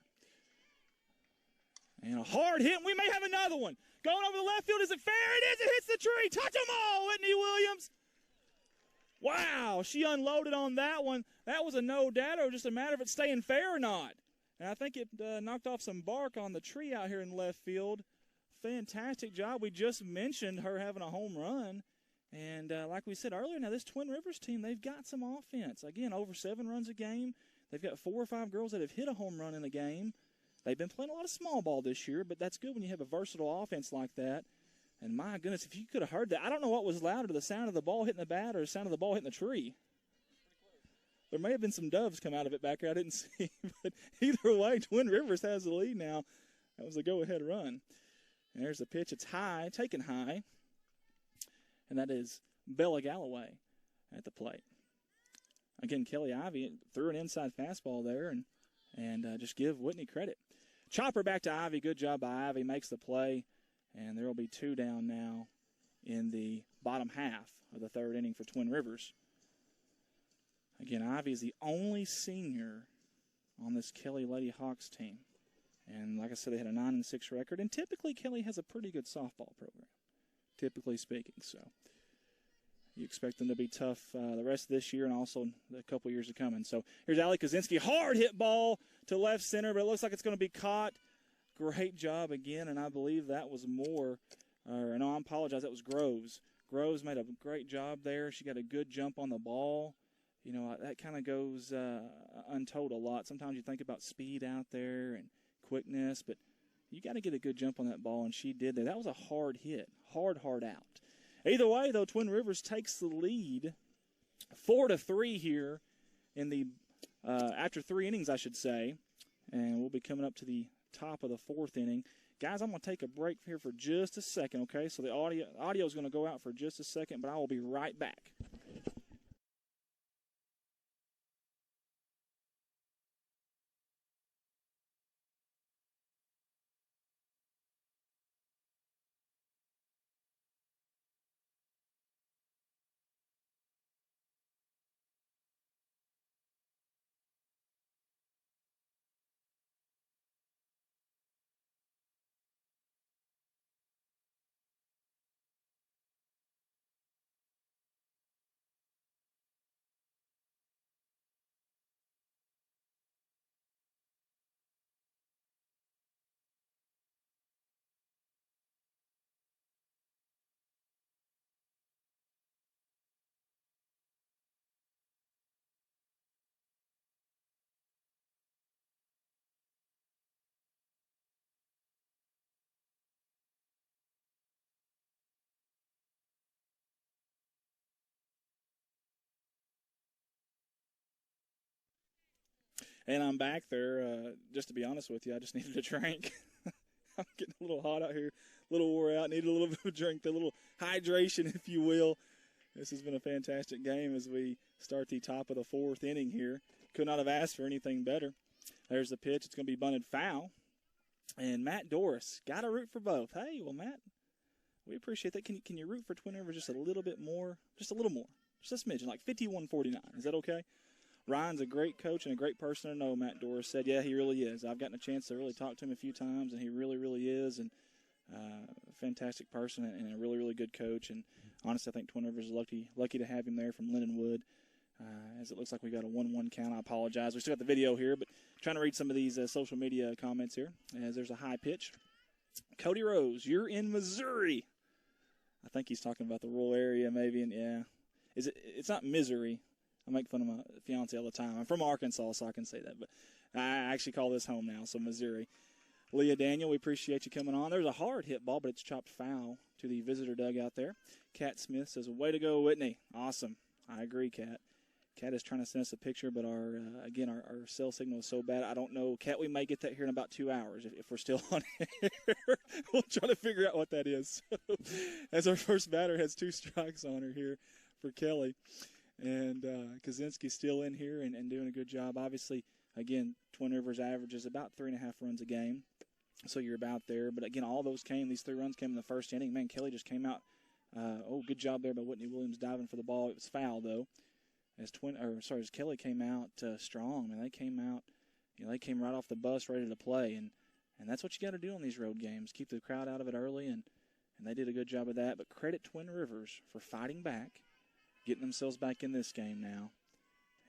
A: And a hard hit. We may have another one. Going over the left field. Is it fair? It is. It hits the tree. Touch them all, Whitney Williams. Wow, she unloaded on that one. That was a no-doubter, just a matter of it staying fair or not. And I think it knocked off some bark on the tree out here in left field. Fantastic job. We just mentioned her having a home run. And like we said earlier, now this Twin Rivers team, they've got some offense. Again, over 7 runs a game. They've got 4 or 5 girls that have hit a home run in a game. They've been playing a lot of small ball this year, but that's good when you have a versatile offense like that. And my goodness, if you could have heard that, I don't know what was louder, the sound of the ball hitting the bat or the sound of the ball hitting the tree. There may have been some doves come out of it back there I didn't see. But either way, Twin Rivers has the lead now. That was a go-ahead run. And there's the pitch. It's high, taken high. And that is Bella Galloway at the plate. Again, Kelly Ivy threw an inside fastball there and just give Whitney credit. Chopper back to Ivy. Good job by Ivy. Makes the play. And there will be 2 down now in the bottom half of the third inning for Twin Rivers. Again, Ivy is the only senior on this Kelly Lady Hawks team. And like I said, they had a 9-6 record. And typically, Kelly has a pretty good softball program, typically speaking. So you expect them to be tough the rest of this year and also the couple years to come. And so here's Allie Kaczynski. Hard hit ball to left center, but it looks like it's going to be caught. Great job again, and I believe that was I apologize, that was Groves. Groves made a great job there. She got a good jump on the ball. You know, that kind of goes untold a lot. Sometimes you think about speed out there and quickness, but you got to get a good jump on that ball, and she did that. That was a hard hit, hard out. Either way, though, Twin Rivers takes the lead 4-3 here in the after 3 innings, I should say, and we'll be coming up to the top of the 4th inning. Guys, I'm going to take a break here for just a second, okay? So the audio is going to go out for just a second, but I will be right back. And I'm back there. Just to be honest with you, I just needed a drink. I'm getting a little hot out here, a little wore out. Needed a little bit of a drink, a little hydration, if you will. This has been a fantastic game as we start the top of the fourth inning here. Could not have asked for anything better. There's the pitch. It's going to be bunted foul. And Matt Doris, got to root for both. Hey, well, Matt, we appreciate that. Can you root for Twin Rivers just a little bit more? Just a little more. Just a smidgen, like 51-49. Is that okay? Ryan's a great coach and a great person to know, Matt Doris said. Yeah, he really is. I've gotten a chance to really talk to him a few times, and he really, really is. And a fantastic person and a really, really good coach. And honestly, I think Twin Rivers is lucky to have him there from Lindenwood. As it looks like we got a 1-1 count. I apologize. We still got the video here, but trying to read some of these social media comments here as there's a high pitch. Cody Rose, you're in Missouri. I think he's talking about the rural area maybe. And yeah, it's not Missouri. I make fun of my fiance all the time. I'm from Arkansas, so I can say that. But I actually call this home now, so Missouri. Leah Daniel, we appreciate you coming on. There's a hard hit ball, but it's chopped foul to the visitor dugout there. Kat Smith says, way to go, Whitney. Awesome. I agree, Kat. Kat is trying to send us a picture, but our cell signal is so bad. I don't know. Kat, we may get that here in about 2 hours if we're still on air. We'll try to figure out what that is. So, as our first batter has 2 strikes on her here for Kelly. And Kaczynski's still in here and doing a good job. Obviously, again, Twin Rivers averages about 3.5 runs a game. So you're about there. But, again, all those these 3 runs came in the first inning. Man, Kelly just came out. Good job there by Whitney Williams diving for the ball. It was foul, though. As Kelly came out strong. Man, they came out, they came right off the bus ready to play. And that's what you got to do on these road games. Keep the crowd out of it early. And they did a good job of that. But credit Twin Rivers for fighting back, getting themselves back in this game now.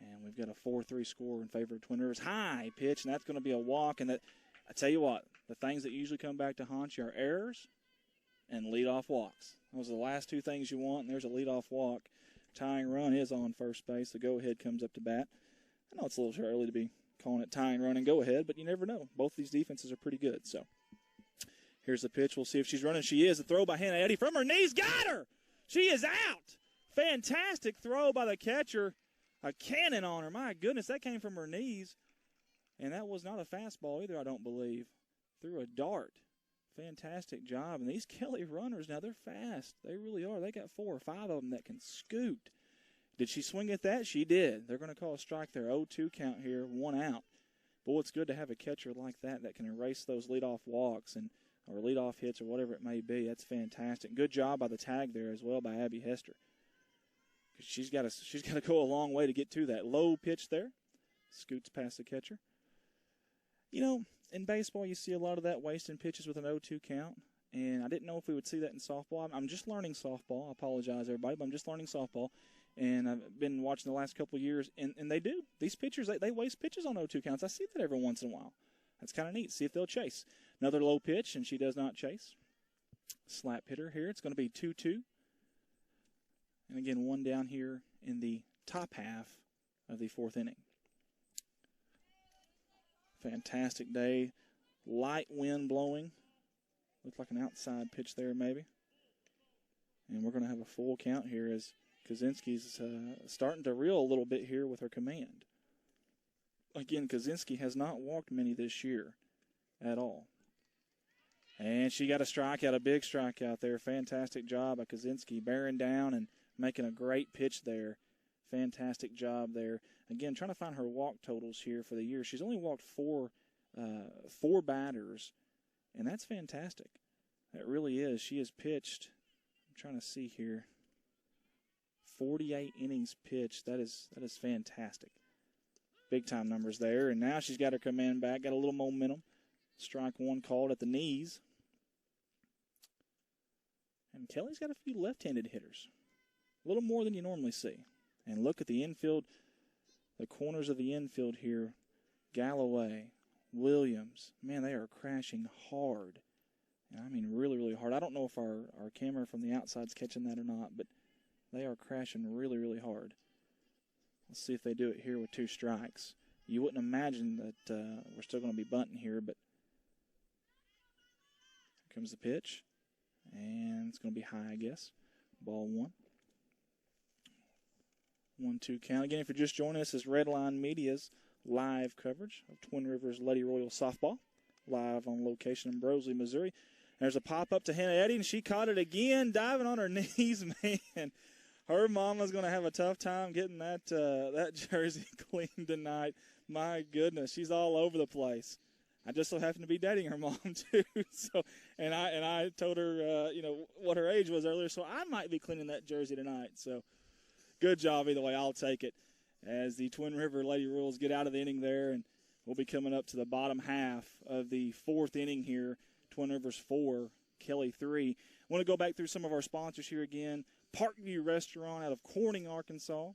A: And we've got a 4-3 score in favor of Twin Rivers. High pitch, and that's going to be a walk. And I tell you what, the things that usually come back to haunt you are errors and leadoff walks. Those are the last 2 things you want, and there's a leadoff walk. Tying run is on first base. The go-ahead comes up to bat. I know it's a little too early to be calling it tying run and go-ahead, but you never know. Both these defenses are pretty good. So here's the pitch. We'll see if she's running. She is. A throw by Hannah Eddy from her knees. Got her! She is out! Fantastic throw by the catcher. A cannon on her. My goodness, that came from her knees. And that was not a fastball either, I don't believe. Threw a dart. Fantastic job. And these Kelly runners, now they're fast. They really are. They got 4 or 5 of them that can scoot. Did she swing at that? She did. They're going to call a strike there. 0-2 count here, 1 out. Boy, it's good to have a catcher like that can erase those leadoff walks or leadoff hits or whatever it may be. That's fantastic. Good job by the tag there as well by Abby Hester. She's got to go a long way to get to that. Low pitch there. Scoots past the catcher. In baseball, you see a lot of that wasting pitches with an 0-2 count, and I didn't know if we would see that in softball. I'm just learning softball. I apologize, everybody, but I'm just learning softball, and I've been watching the last couple of years, and they do. These pitchers, they waste pitches on 0-2 counts. I see that every once in a while. That's kind of neat. See if they'll chase. Another low pitch, and she does not chase. Slap hitter here. It's going to be 2-2. And again, 1 down here in the top half of the 4th inning. Fantastic day. Light wind blowing. Looked like an outside pitch there maybe. And we're going to have a full count here as Kaczynski's starting to reel a little bit here with her command. Again, Kaczynski has not walked many this year at all. And she got a strikeout, a big strikeout there. Fantastic job by Kaczynski, bearing down and making a great pitch there. Fantastic job there. Again, trying to find her walk totals here for the year. She's only walked four batters, and that's fantastic. It really is. She has pitched, I'm trying to see here, 48 innings pitched. That is fantastic. Big-time numbers there. And now she's got her command back, got a little momentum. Strike 1 called at the knees. And Kelly's got a few left-handed hitters. A little more than you normally see. And look at the infield, the corners of the infield here. Galloway, Williams, man, they are crashing hard. And I mean really, really hard. I don't know if our camera from the outside's catching that or not, but they are crashing really, really hard. Let's see if they do it here with 2 strikes. You wouldn't imagine that we're still going to be bunting here, but here comes the pitch. And it's going to be high, I guess. Ball 1. 1-2 count. Again, if you're just joining us, as Redline Media's live coverage of Twin Rivers Lady Royal Softball, live on location in Brosley, Missouri. There's a pop-up to Hannah Eddy, and she caught it again, diving on her knees, man. Her mama's going to have a tough time getting that jersey clean tonight. My goodness, she's all over the place. I just so happen to be dating her mom, too. And I told her, what her age was earlier, so I might be cleaning that jersey tonight. So good job either way. I'll take it as the Twin River Lady Royals get out of the inning there, and we'll be coming up to the bottom half of the fourth inning here. Twin Rivers 4, Kelly 3. I want to go back through some of our sponsors here again. Parkview Restaurant out of Corning, Arkansas.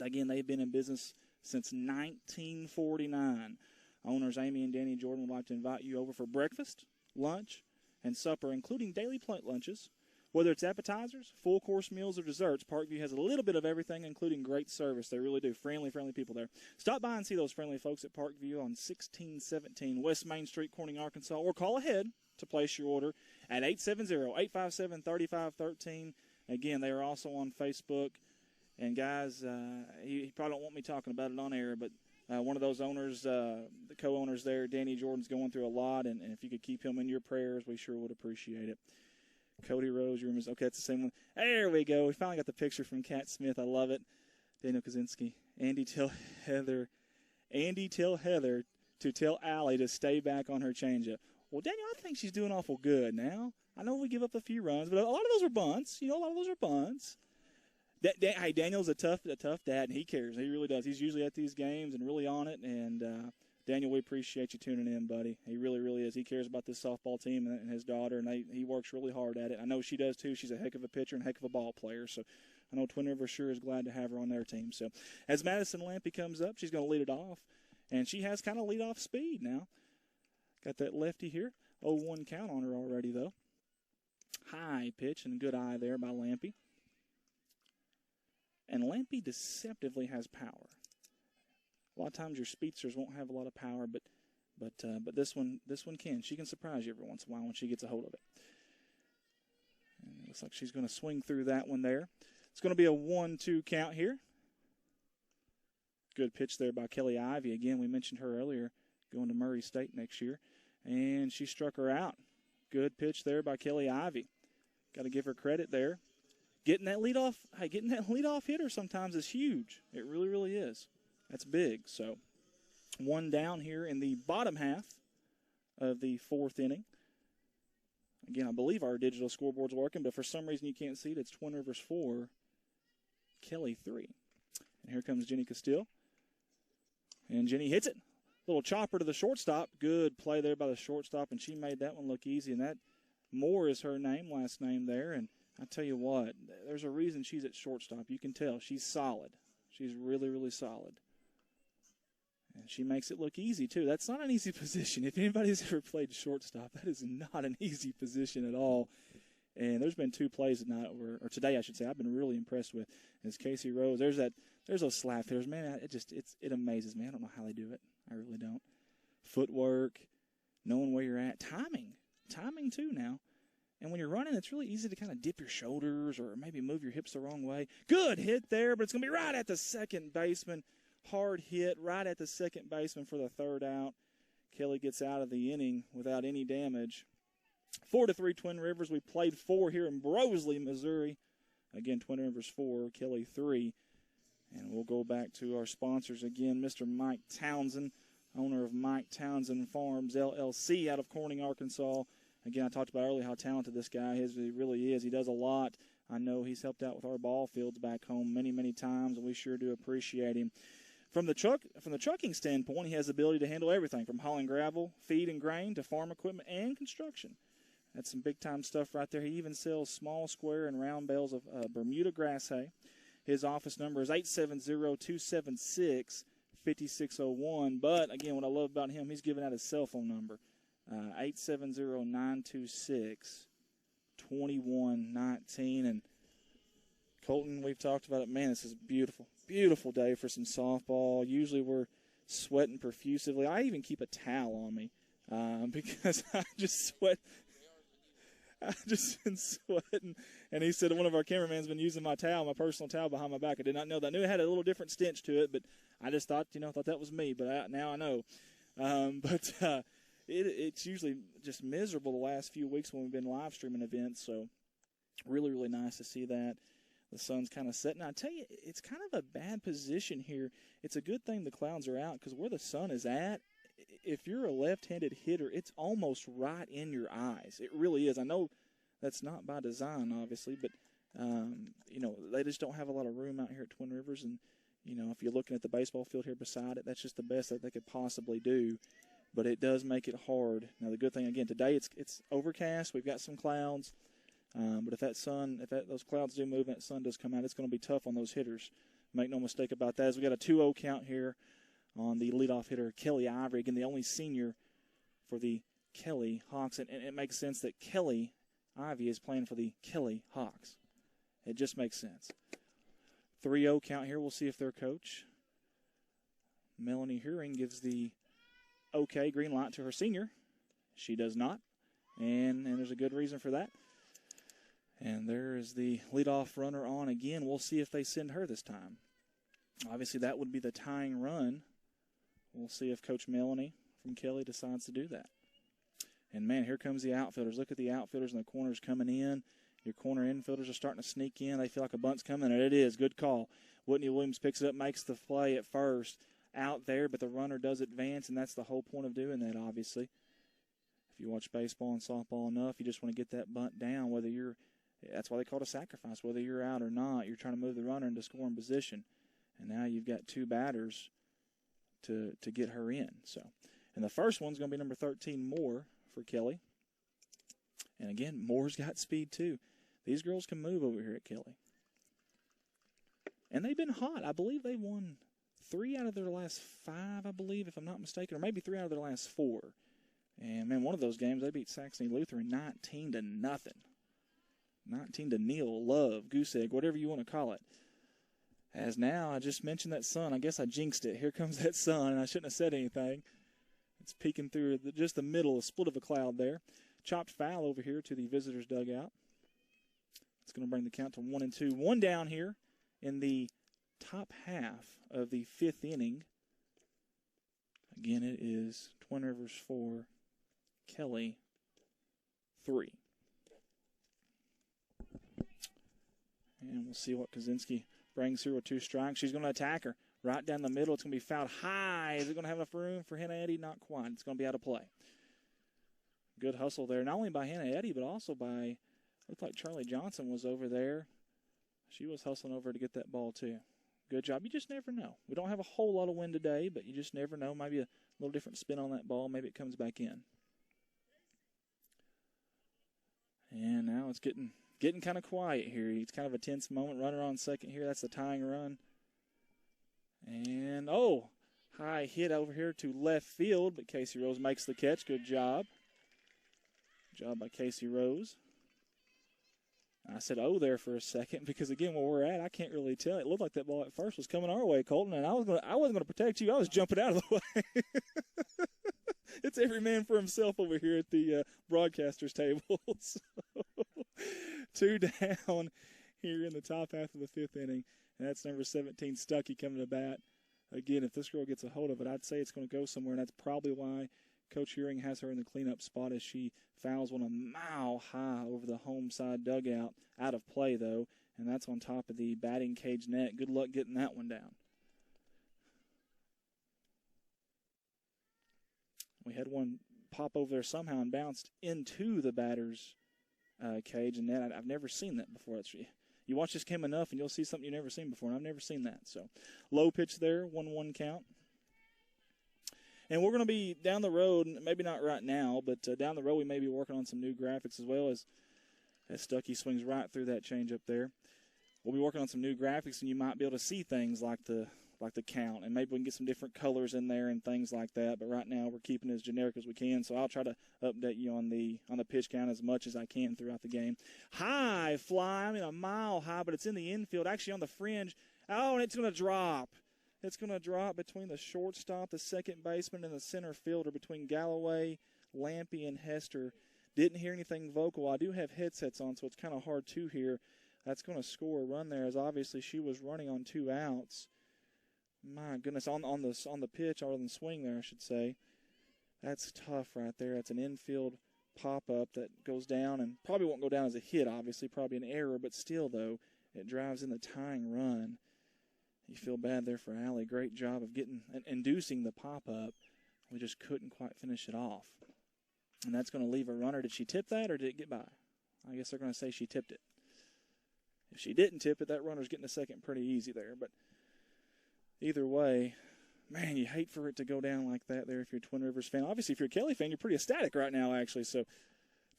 A: Again, they've been in business since 1949. Owners Amy and Danny Jordan would like to invite you over for breakfast, lunch, and supper, including daily plate lunches. Whether it's appetizers, full-course meals, or desserts, Parkview has a little bit of everything, including great service. They really do. Friendly people there. Stop by and see those friendly folks at Parkview on 1617 West Main Street, Corning, Arkansas, or call ahead to place your order at 870-857-3513. Again, they are also on Facebook. And, guys, you probably don't want me talking about it on air, but one of those owners, the co-owners there, Danny Jordan's going through a lot, and if you could keep him in your prayers, we sure would appreciate it. Cody Rose, your room is okay. It's the same one. There we go. We finally got the picture from Kat Smith. I love it. Daniel Kaczynski. Andy, tell Heather to tell Allie to stay back on her changeup. Well, Daniel, I think she's doing awful good now. I know we give up a few runs, but a lot of those are bunts. A lot of those are bunts. Hey, Daniel's a tough dad, and he cares. He really does. He's usually at these games and really on it. And Daniel, we appreciate you tuning in, buddy. He really, really is. He cares about this softball team and his daughter, and he works really hard at it. I know she does too. She's a heck of a pitcher and a heck of a ball player. So I know Twin River sure is glad to have her on their team. So as Madison Lampy comes up, she's going to lead it off, and she has kind of lead-off speed now. Got that lefty here. 0-1 count on her already, though. High pitch and good eye there by Lampy. And Lampy deceptively has power. A lot of times your speedsters won't have a lot of power, but this one can. She can surprise you every once in a while when she gets a hold of it. And it looks like she's going to swing through that one there. It's going to be a 1-2 count here. Good pitch there by Kelly Ivy. Again, we mentioned her earlier, going to Murray State next year. And she struck her out. Good pitch there by Kelly Ivy. Got to give her credit there. Getting that leadoff hitter sometimes is huge. It really, really is. That's big. So, one down here in the bottom half of the fourth inning. Again, I believe our digital scoreboard's working, but for some reason you can't see it. It's Twin Rivers 4, Kelly 3. And here comes Jenny Castile. And Jenny hits it. Little chopper to the shortstop. Good play there by the shortstop, and she made that one look easy. And that Moore is her last name there. And I tell you what, there's a reason she's at shortstop. You can tell. She's solid. She's really, really solid. And she makes it look easy, too. That's not an easy position. If anybody's ever played shortstop, that is not an easy position at all. And there's been two plays tonight, or today, I should say, I've been really impressed with. As Casey Rose, there's those slap hitters. Man, it amazes me. I don't know how they do it. I really don't. Footwork, knowing where you're at. Timing, too, now. And when you're running, it's really easy to kind of dip your shoulders or maybe move your hips the wrong way. Good hit there, but it's going to be right at the second baseman. Hard hit right at the second baseman for the third out. Kelly gets out of the inning without any damage. 4-3 Twin Rivers. We played 4 here in Brosley, Missouri. Again, Twin Rivers 4, Kelly 3. And we'll go back to our sponsors again. Mr. Mike Townsend, owner of Mike Townsend Farms, LLC, out of Corning, Arkansas. Again, I talked about earlier how talented this guy is. He really is. He does a lot. I know he's helped out with our ball fields back home many, many times, and we sure do appreciate him. From the trucking standpoint, he has the ability to handle everything from hauling gravel, feed and grain, to farm equipment and construction. That's some big-time stuff right there. He even sells small, square, and round bales of Bermuda grass hay. His office number is 870-276-5601. But, again, what I love about him, he's giving out his cell phone number, 870-926-2119. And, Colton, we've talked about it. Man, this is a beautiful, beautiful day for some softball. Usually we're sweating profusively. I even keep a towel on me because I just sweat. I've just been sweating, And he said one of our cameraman's been using my personal towel behind my back. I did not know that. I knew it had a little different stench to it, but I just thought that was me. But now I know. It's usually just miserable the last few weeks when we've been live streaming events. So really, really nice to see that. The sun's kind of setting. I tell you, it's kind of a bad position here. It's a good thing the clouds are out because where the sun is at, if you're a left-handed hitter, it's almost right in your eyes. It really is. I know that's not by design, obviously, but, they just don't have a lot of room out here at Twin Rivers. And, if you're looking at the baseball field here beside it, that's just the best that they could possibly do. But it does make it hard. Now, the good thing, again, today it's overcast. We've got some clouds. But if those clouds do move and that sun does come out, it's going to be tough on those hitters. Make no mistake about that. As we got a 2-0 count here on the leadoff hitter, Kelly Ivory. Again, the only senior for the Kelly Hawks. And it makes sense that Kelly Ivy is playing for the Kelly Hawks. It just makes sense. 3-0 count here. We'll see if their coach, Melanie Huring, gives the okay green light to her senior. She does not. And there's a good reason for that. And there is the leadoff runner on again. We'll see if they send her this time. Obviously, that would be the tying run. We'll see if Coach Melanie from Kelly decides to do that. And, man, here comes the outfielders. Look at the outfielders in the corners coming in. Your corner infielders are starting to sneak in. They feel like a bunt's coming, and it is. Good call. Whitney Williams picks it up, makes the play at first out there, but the runner does advance, and that's the whole point of doing that, obviously. If you watch baseball and softball enough, you just want to get that bunt down, that's why they call it a sacrifice. Whether you're out or not, you're trying to move the runner into scoring position. And now you've got two batters to get her in. And the first one's going to be number 13, Moore, for Kelly. And again, Moore's got speed too. These girls can move over here at Kelly. And they've been hot. I believe they won 3 out of their last 5, I believe, if I'm not mistaken, or maybe 3 out of their last 4. And, man, one of those games, they beat Saxony Lutheran 19-0. 19-0, love, goose egg, whatever you want to call it. As now, I just mentioned that sun. I guess I jinxed it. Here comes that sun, and I shouldn't have said anything. It's peeking through just the middle, a split of a cloud there. Chopped foul over here to the visitors' dugout. It's going to bring the count to 1-2. One down here in the top half of the 5th inning. Again, it is Twin Rivers 4, Kelly 3. And we'll see what Kaczynski brings through with 2 strikes. She's going to attack her right down the middle. It's going to be fouled high. Is it going to have enough room for Hannah Eddy? Not quite. It's going to be out of play. Good hustle there, not only by Hannah Eddy, but also by, looked like Charlie Johnson was over there. She was hustling over to get that ball too. Good job. You just never know. We don't have a whole lot of wind today, but you just never know. Maybe a little different spin on that ball. Maybe it comes back in. And now it's getting kind of quiet here. It's kind of a tense moment. Runner on second here. That's the tying run. And, high hit over here to left field, but Casey Rose makes the catch. Good job. Good job by Casey Rose. I said, there for a second because, again, where we're at, I can't really tell. It looked like that ball at first was coming our way, Colton, and I wasn't going to protect you. I was jumping out of the way. It's every man for himself over here at the broadcasters table. So, 2 down here in the top half of the 5th inning, and that's number 17, Stuckey, coming to bat. Again, if this girl gets a hold of it, I'd say it's going to go somewhere, and that's probably why Coach Huring has her in the cleanup spot as she fouls one a mile high over the home side dugout. Out of play, though, and that's on top of the batting cage net. Good luck getting that one down. We had one pop over there somehow and bounced into the batter's cage and net. I've never seen that before. You watch this game enough and you'll see something you've never seen before, and I've never seen that. So, low pitch there, 1-1 count. And we're going to be down the road, maybe not right now, but down the road we may be working on some new graphics as well as Stuckey swings right through that changeup there. We'll be working on some new graphics, and you might be able to see things like the count, and maybe we can get some different colors in there and things like that. But right now we're keeping it as generic as we can, so I'll try to update you on the pitch count as much as I can throughout the game. High fly, a mile high, but it's in the infield, actually on the fringe. And it's going to drop. It's going to drop between the shortstop, the second baseman, and the center fielder, between Galloway, Lampy, and Hester. Didn't hear anything vocal. I do have headsets on, so it's kind of hard to hear. That's going to score a run there, as obviously she was running on 2 outs. My goodness, on the pitch, or on the swing there, I should say. That's tough right there. That's an infield pop-up that goes down, and probably won't go down as a hit, obviously, probably an error, but still, though, it drives in the tying run. You feel bad there for Allie. Great job of inducing the pop-up. We just couldn't quite finish it off. And that's going to leave a runner. Did she tip that, or did it get by? I guess they're going to say she tipped it. If she didn't tip it, that runner's getting a second pretty easy there. But either way, man, you hate for it to go down like that there if you're a Twin Rivers fan. Obviously, if you're a Kelly fan, you're pretty ecstatic right now, actually. So,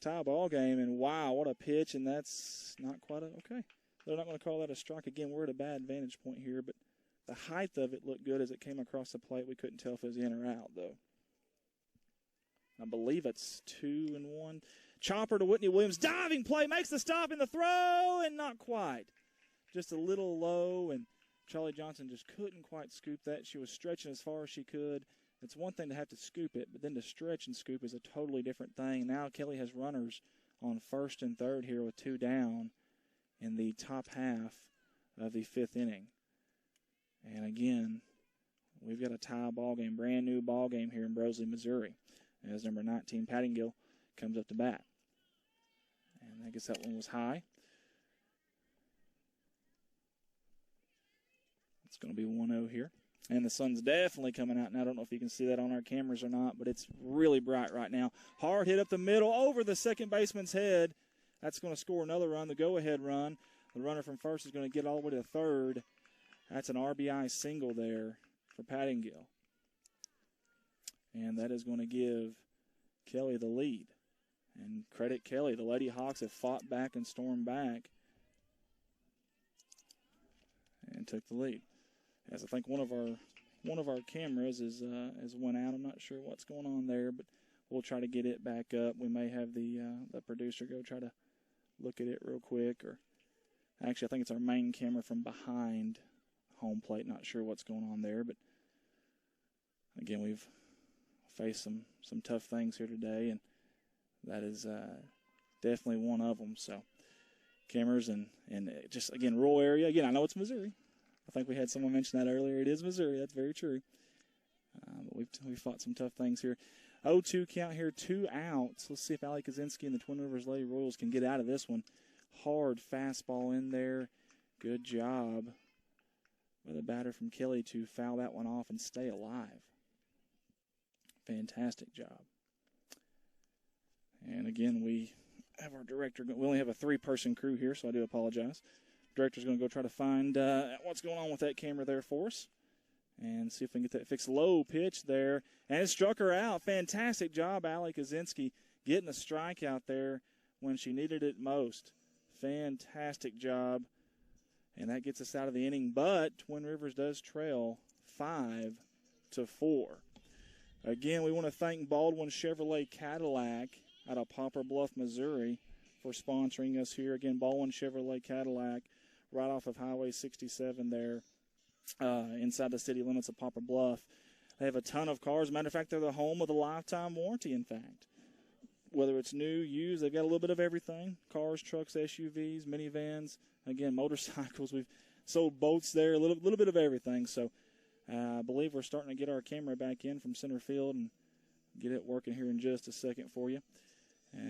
A: tie ball game, and wow, what a pitch, and that's not quite okay. They're not going to call that a strike. Again, we're at a bad vantage point here, but the height of it looked good as it came across the plate. We couldn't tell if it was in or out, though. I believe it's 2-1. Chopper to Whitney Williams. Diving play, makes the stop in the throw, and not quite. Just a little low, and Charlie Johnson just couldn't quite scoop that. She was stretching as far as she could. It's one thing to have to scoop it, but then to stretch and scoop is a totally different thing. Now Kelly has runners on first and third here with 2 down in the top half of the 5th inning. And again, we've got a tie ball game, brand new ball game here in Brosley, Missouri, as number 19, Pattingill, comes up to bat. And I guess that one was high. It's going to be 1-0 here. And the sun's definitely coming out now. I don't know if you can see that on our cameras or not, but it's really bright right now. Hard hit up the middle over the second baseman's head. That's going to score another run, the go-ahead run. The runner from first is going to get all the way to third. That's an RBI single there for Pattingill. And that is going to give Kelly the lead. And credit Kelly. The Lady Hawks have fought back and stormed back and took the lead. As I think one of our cameras is went out. I'm not sure what's going on there, but we'll try to get it back up. We may have the producer go try to look at it real quick. Or actually, I think it's our main camera from behind home plate. Not sure what's going on there, but again, we've faced some tough things here today, and that is definitely one of them. So cameras and just, again, rural area. Again, I know it's Missouri. I think we had someone mention that earlier. It is Missouri. That's very true. But we've fought some tough things here. 0-2 count here, 2 outs. Let's see if Allie Kaczynski and the Twin Rivers Lady Royals can get out of this one. Hard fastball in there. Good job by the batter from Kelly to foul that one off and stay alive. Fantastic job. And again, we have our director. We only have a 3-person crew here, so I do apologize. Director's going to go try to find what's going on with that camera there for us and see if we can get that fixed. Low pitch there, and it struck her out. Fantastic job, Allie Kaczynski, getting a strikeout there when she needed it most. Fantastic job, and that gets us out of the inning. But Twin Rivers does trail 5-4. Again, we want to thank Baldwin Chevrolet Cadillac out of Poplar Bluff, Missouri, for sponsoring us here. Again, Baldwin Chevrolet Cadillac, right off of Highway 67 there, inside the city limits of Poplar Bluff. They have a ton of cars. As a matter of fact, they're the home of the lifetime warranty, in fact. Whether it's new, used, they've got a little bit of everything. Cars, trucks, SUVs, minivans, again, motorcycles. We've sold boats there, a little bit of everything. So I believe we're starting to get our camera back in from center field and get it working here in just a second for you.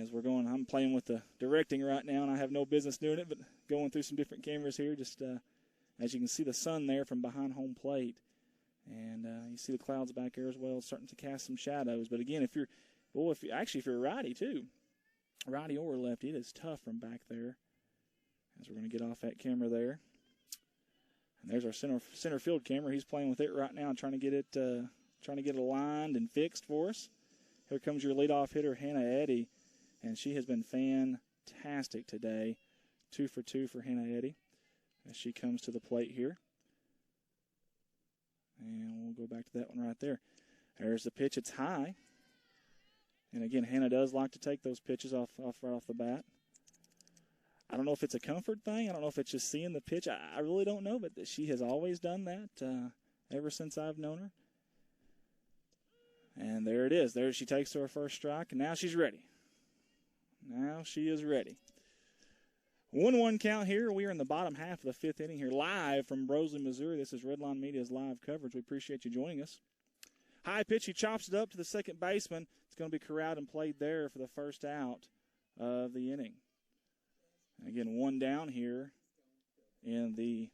A: As we're going, I'm playing with the directing right now, and I have no business doing it, but going through some different cameras here. Just as you can see the sun there from behind home plate, and you see the clouds back there as well, starting to cast some shadows. But again, if you're a righty too, righty or lefty, it is tough from back there. As we're going to get off that camera there, and there's our center field camera. He's playing with it right now, trying to get it aligned and fixed for us. Here comes your leadoff hitter, Hannah Eddy. And she has been fantastic today. 2 for 2 for Hannah Eddy as she comes to the plate here. And we'll go back to that one right there. There's the pitch. It's high. And again, Hannah does like to take those pitches off right off the bat. I don't know if it's a comfort thing. I don't know if it's just seeing the pitch. I really don't know, but she has always done that ever since I've known her. And there it is. There she takes her first strike, and now she's ready. Now she is ready. 1-1 count here. We are in the bottom half of the fifth inning here, live from Brosley, Missouri. This is Redline Media's live coverage. We appreciate you joining us. High pitch, he chops it up to the second baseman. It's going to be corralled and played there for the first out of the inning. Again, one down here in the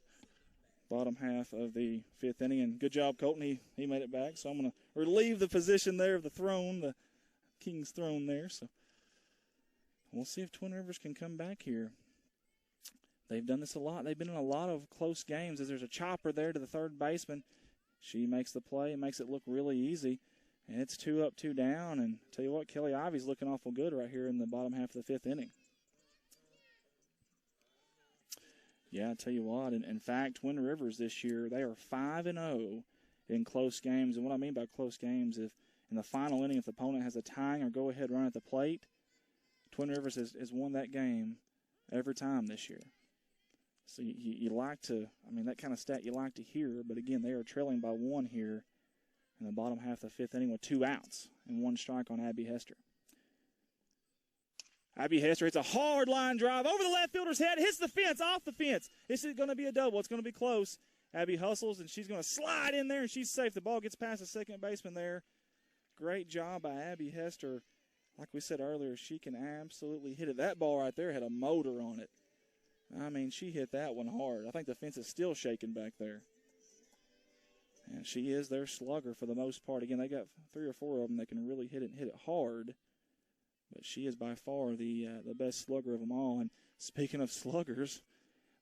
A: bottom half of the fifth inning. And good job, Colton. He made it back. So I'm going to relieve the position there of the throne, the King's throne there. So we'll see if Twin Rivers can come back here. They've done this a lot. They've been in a lot of close games. As there's a chopper there to the third baseman, she makes the play and makes it look really easy. And it's 2 up, 2 down. And tell you what, Kelly Ivy's looking awful good right here in the bottom half of the fifth inning. Yeah, I tell you what. In fact, Twin Rivers this year, they are 5-0 in close games. And what I mean by close games, if in the final inning, if the opponent has a tying or go-ahead run at the plate, Twin Rivers has won that game every time this year. So you like to, I mean, that kind of stat you like to hear. But, again, they are trailing by 1 here in the bottom half of the fifth inning with 2 outs and 1 strike on Abby Hester. Abby Hester hits a hard line drive over the left fielder's head, hits the fence, off the fence. This is going to be a double. It's going to be close. Abby hustles, and she's going to slide in there, and she's safe. The ball gets past the second baseman there. Great job by Abby Hester. Like we said earlier, she can absolutely hit it. That ball right there had a motor on it. I mean, she hit that one hard. I think the fence is still shaking back there. And she is their slugger for the most part. Again, they got 3 or 4 of them that can really hit it and hit it hard. But she is by far the best slugger of them all. And speaking of sluggers,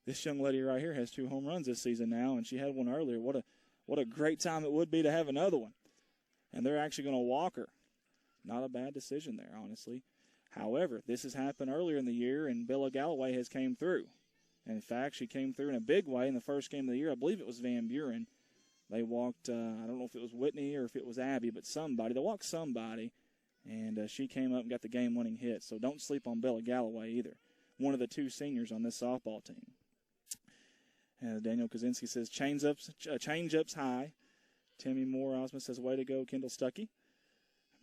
A: this young lady right here has 2 home runs this season now, and she had one earlier. What a great time it would be to have another one. And they're actually going to walk her. Not a bad decision there, honestly. However, this has happened earlier in the year, and Bella Galloway has came through. And in fact, she came through in a big way in the first game of the year. I believe it was Van Buren. They walked, I don't know if it was Whitney or if it was Abby, but somebody. They walked somebody, and she came up and got the game-winning hit. So don't sleep on Bella Galloway either. One of the 2 seniors on this softball team. Daniel Kaczynski says, change-ups high. Tammy Moore Osmond says, way to go, Kendall Stuckey.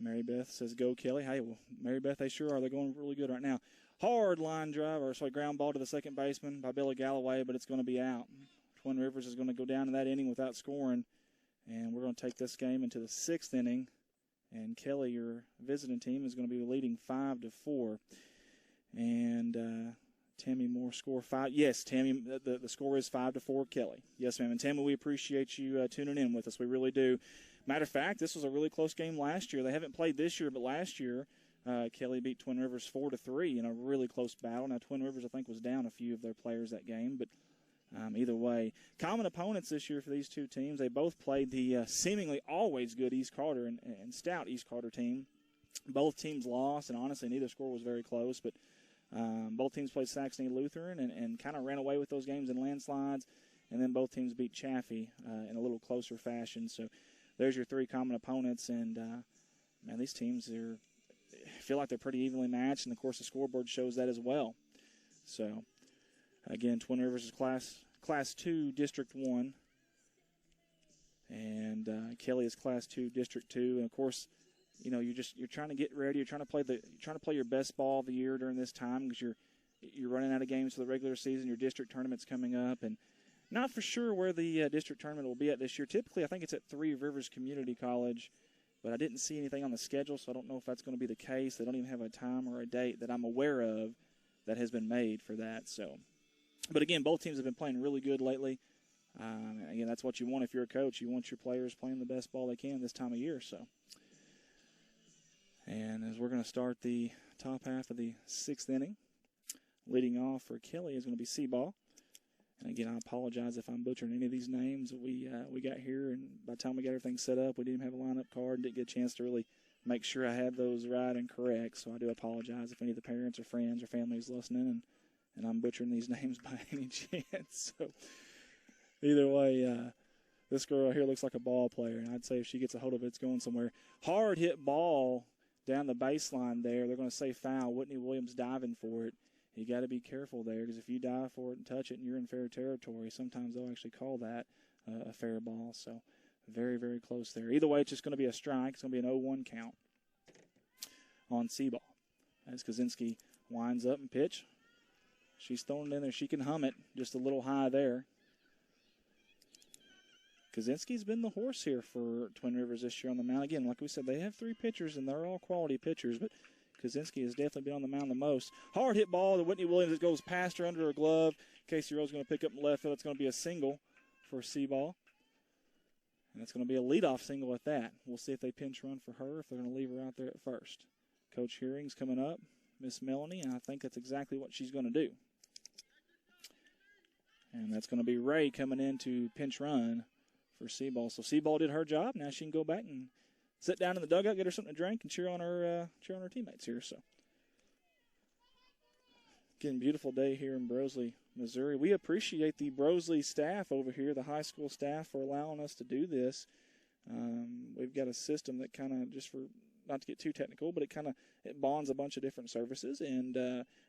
A: Mary Beth says, go, Kelly. Hey, well, Mary Beth, they sure are. They're going really good right now. Hard line drive, or sorry, ground ball to the second baseman by Bella Galloway, but it's going to be out. Twin Rivers is going to go down in that inning without scoring, and we're going to take this game into the 6th inning. And Kelly, your visiting team, is going to be leading 5-4. And Tammy Moore score 5. Yes, Tammy, the score is 5-4, Kelly. Yes, ma'am. And Tammy, we appreciate you tuning in with us. We really do. Matter of fact, this was a really close game last year. They haven't played this year, but last year Kelly beat Twin Rivers 4-3 in a really close battle. Now, Twin Rivers, I think, was down a few of their players that game, but either way. Common opponents this year for these 2 teams. They both played the seemingly always good East Carter and stout East Carter team. Both teams lost, and honestly, neither score was very close, but both teams played Saxony Lutheran and kind of ran away with those games in landslides, and then both teams beat Chaffee in a little closer fashion. So there's your 3 common opponents, and, man, these teams feel like they're pretty evenly matched, and, of course, the scoreboard shows that as well. So, again, Twin Rivers is Class 2, District 1, and Kelly is Class 2, District 2, and, of course, you know, you're trying to get ready. You're trying to play your best ball of the year during this time because you're running out of games for the regular season. Your district tournament's coming up, and not for sure where the district tournament will be at this year. Typically, I think it's at 3 Rivers Community College, but I didn't see anything on the schedule, so I don't know if that's going to be the case. They don't even have a time or a date that I'm aware of that has been made for that. So, but again, both teams have been playing really good lately. Again, that's what you want if you're a coach. You want your players playing the best ball they can this time of year. So. And as we're going to start the top half of the 6th inning, leading off for Kelly is going to be Seaball. And again, I apologize if I'm butchering any of these names that we got here. And by the time we got everything set up, we didn't have a lineup card and didn't get a chance to really make sure I had those right and correct. So I do apologize if any of the parents or friends or family is listening and I'm butchering these names by any chance. So either way, this girl right here looks like a ball player. And I'd say if she gets a hold of it, it's going somewhere. Hard hit ball down the baseline there. They're going to say foul. Whitney Williams diving for it. You got to be careful there because if you dive for it and touch it and you're in fair territory, sometimes they'll actually call that a fair ball. So very, very close there. Either way, it's just going to be a strike. It's going to be an 0-1 count on Seaball as Kaczynski Winds up and pitch. She's thrown it in there. She can hum it just a little high there. Kaczynski's been the horse here for Twin Rivers this year on the mound. Again, like we said, they have 3 pitchers, and they're all quality pitchers, but Kaczynski has definitely been on the mound the most. Hard hit ball to Whitney Williams. It goes past her under her glove. Casey Rose going to pick up in left field. It's going to be a single for Seaball. And it's going to be a leadoff single at that. We'll see if they pinch run for her, if they're going to leave her out there at first. Coach Hearing's coming up, Miss Melanie, and I think that's exactly what she's going to do. And that's going to be Ray coming in to pinch run for Seaball. So Seaball did her job. Now she can go back and sit down in the dugout, get her something to drink, and cheer on her teammates here. So, again, beautiful day here in Brosley, Missouri. We appreciate the Brosley staff over here, the high school staff, for allowing us to do this. We've got a system that kind of, just for not to get too technical, but it bonds a bunch of different services, and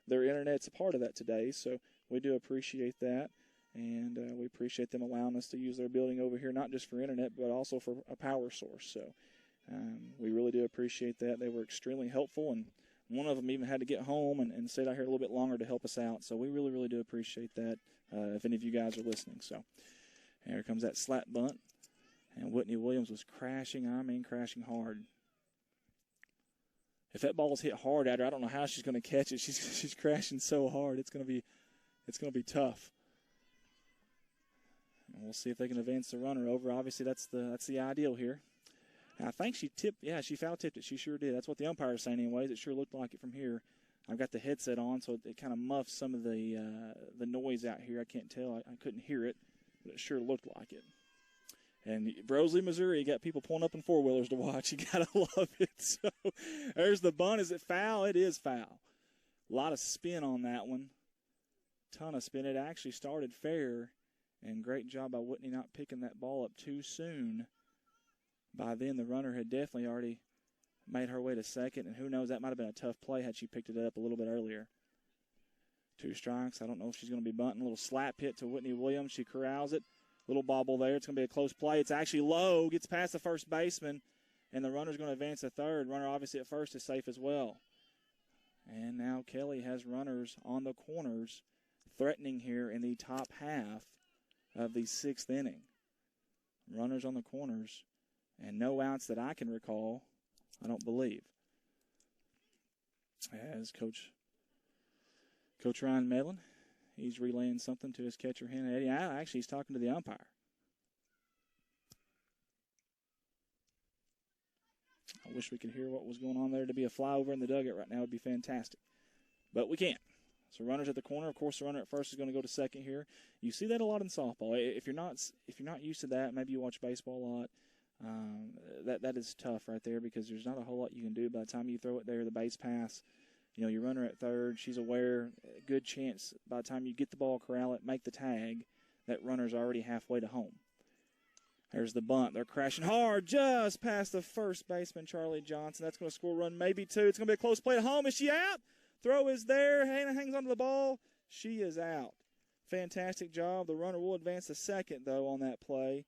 A: their internet's a part of that today. So we do appreciate that. And we appreciate them allowing us to use their building over here, not just for internet, but also for a power source. So we really do appreciate that. They were extremely helpful, and one of them even had to get home and stayed out here a little bit longer to help us out. So we really, really do appreciate that, if any of you guys are listening. So here comes that slap bunt. And Whitney Williams was crashing crashing hard. If that ball's hit hard at her, I don't know how she's going to catch it. She's crashing so hard. It's going to be tough. And we'll see if they can advance the runner over. Obviously, that's the ideal here. And I think she foul tipped it. She sure did. That's what the umpire is saying anyways. It sure looked like it from here. I've got the headset on, so it kind of muffs some of the noise out here. I can't tell. I couldn't hear it, but it sure looked like it. And Brosley, Missouri, you got people pulling up in four-wheelers to watch. You got to love it. So there's the bunt. Is it foul? It is foul. A lot of spin on that one. Ton of spin. It actually started fair. And great job by Whitney not picking that ball up too soon. By then, the runner had definitely already made her way to second. And who knows, that might have been a tough play had she picked it up a little bit earlier. 2 strikes. I don't know if she's going to be bunting. A little slap hit to Whitney Williams. She corrals it. Little bobble there. It's going to be a close play. It's actually low. Gets past the first baseman. And the runner's going to advance to third. Runner obviously at first is safe as well. And now Kelly has runners on the corners threatening here in the top half of the 6th inning. Runners on the corners. And no outs that I can recall, I don't believe. As Coach Ryan Medlin, he's relaying something to his catcher, Hannah Eddy. Actually, he's talking to the umpire. I wish we could hear what was going on there. To be a flyover in the dugout right now would be fantastic. But we can't. So runners at the corner. Of course, the runner at first is going to go to second here. You see that a lot in softball. If you're not used to that, maybe you watch baseball a lot. That is tough right there because there's not a whole lot you can do. By the time you throw it there, the base pass, your runner at third, she's aware, good chance by the time you get the ball, corral it, make the tag, that runner's already halfway to home. There's the bunt. They're crashing hard just past the first baseman, Charlie Johnson. That's going to score a run, maybe 2. It's going to be a close play at home. Is she out? Throw is there. Hannah hangs onto the ball. She is out. Fantastic job. The runner will advance to second, though, on that play.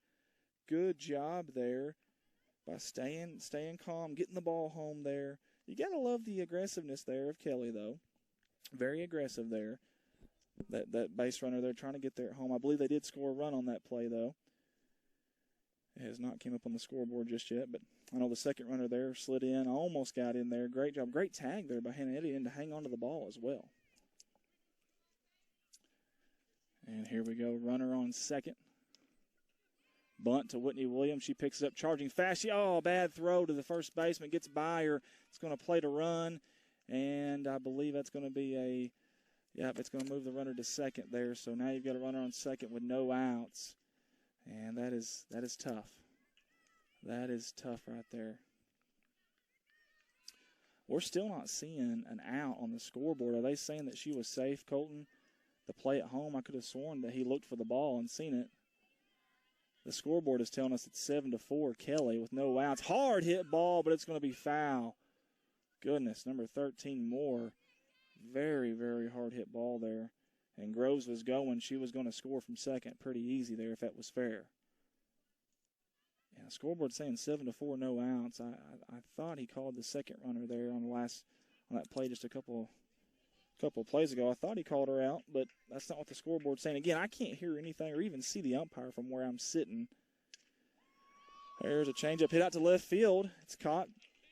A: Good job there by staying calm, getting the ball home there. You got to love the aggressiveness there of Kelly, though. Very aggressive there. That base runner there trying to get there at home. I believe they did score a run on that play, though. It has not came up on the scoreboard just yet, but I know the second runner there slid in. Almost got in there. Great job. Great tag there by Hannah Eddy and to hang on to the ball as well. And here we go. Runner on second. Bunt to Whitney Williams. She picks it up, charging fast. Bad throw to the first baseman. Gets by her. It's going to play to run. And I believe that's going to be it's going to move the runner to second there. So now you've got a runner on second with no outs. And that is tough. That is tough right there. We're still not seeing an out on the scoreboard. Are they saying that she was safe, Colton? The play at home, I could have sworn that he looked for the ball and seen it. The scoreboard is telling us it's 7-4 Kelly with no outs. Hard hit ball, but it's going to be foul. Goodness, number 13 Moore. Very, very hard hit ball there. And Groves was going. She was going to score from second pretty easy there if that was fair. Yeah, scoreboard saying 7-4, no outs. I thought he called the second runner there on that play just a couple couple of plays ago. I thought he called her out, but that's not what the scoreboard's saying. Again, I can't hear anything or even see the umpire from where I'm sitting. There's a changeup hit out to left field. It's caught.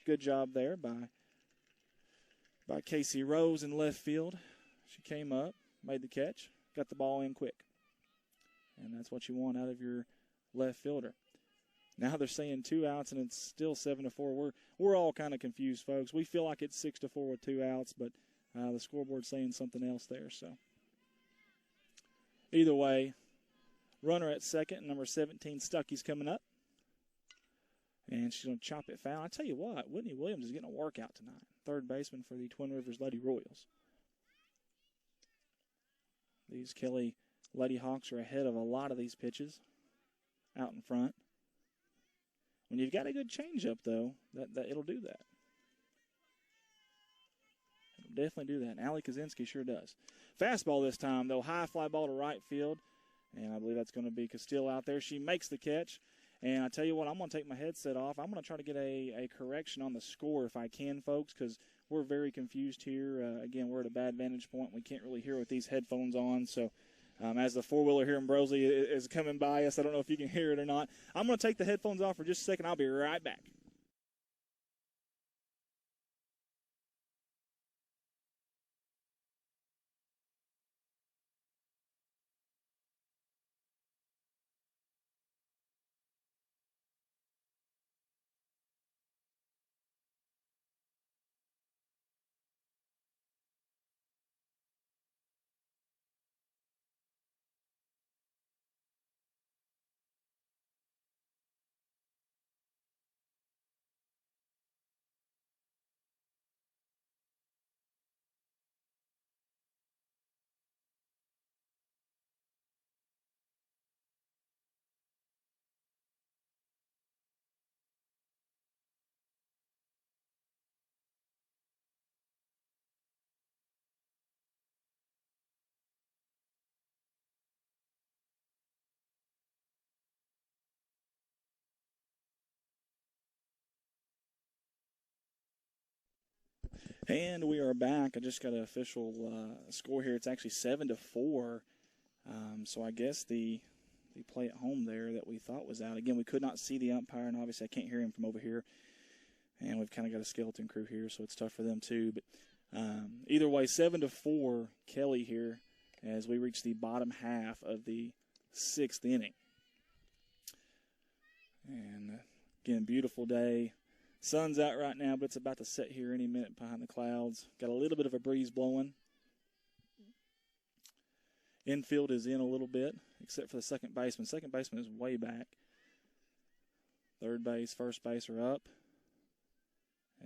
A: Good job there by Casey Rose in left field. She came up, made the catch, got the ball in quick. And that's what you want out of your left fielder. Now they're saying 2 outs, and it's still 7-4. We're all kind of confused, folks. We feel like it's 6-4 with 2 outs, but the scoreboard's saying something else there. So either way, runner at second, number 17, Stuckey's coming up. And she's going to chop it foul. I tell you what, Whitney Williams is getting a workout tonight. Third baseman for the Twin Rivers Lady Royals. These Kelly Lady Hawks are ahead of a lot of these pitches out in front. When you've got a good changeup, though, that it'll do that. It'll definitely do that. And Allie Kaczynski sure does. Fastball this time, though. High fly ball to right field. And I believe that's going to be Castile out there. She makes the catch. And I tell you what, I'm going to take my headset off. I'm going to try to get a correction on the score if I can, folks, because we're very confused here. Again, we're at a bad vantage point. We can't really hear with these headphones on. So as the four-wheeler here in Brosley is coming by us, I don't know if you can hear it or not. I'm going to take the headphones off for just a second. I'll be right back. And we are back. I just got an official score here. It's actually 7-4. So I guess the play at home there that we thought was out. Again, we could not see the umpire, and obviously I can't hear him from over here. And we've kind of got a skeleton crew here, so it's tough for them too. But either way, 7-4 Kelly here as we reach the bottom half of the 6th inning. And again, beautiful day. Sun's out right now, but it's about to set here any minute behind the clouds. Got a little bit of a breeze blowing. Infield is in a little bit, except for the second baseman. Second baseman is way back. Third base, first base are up.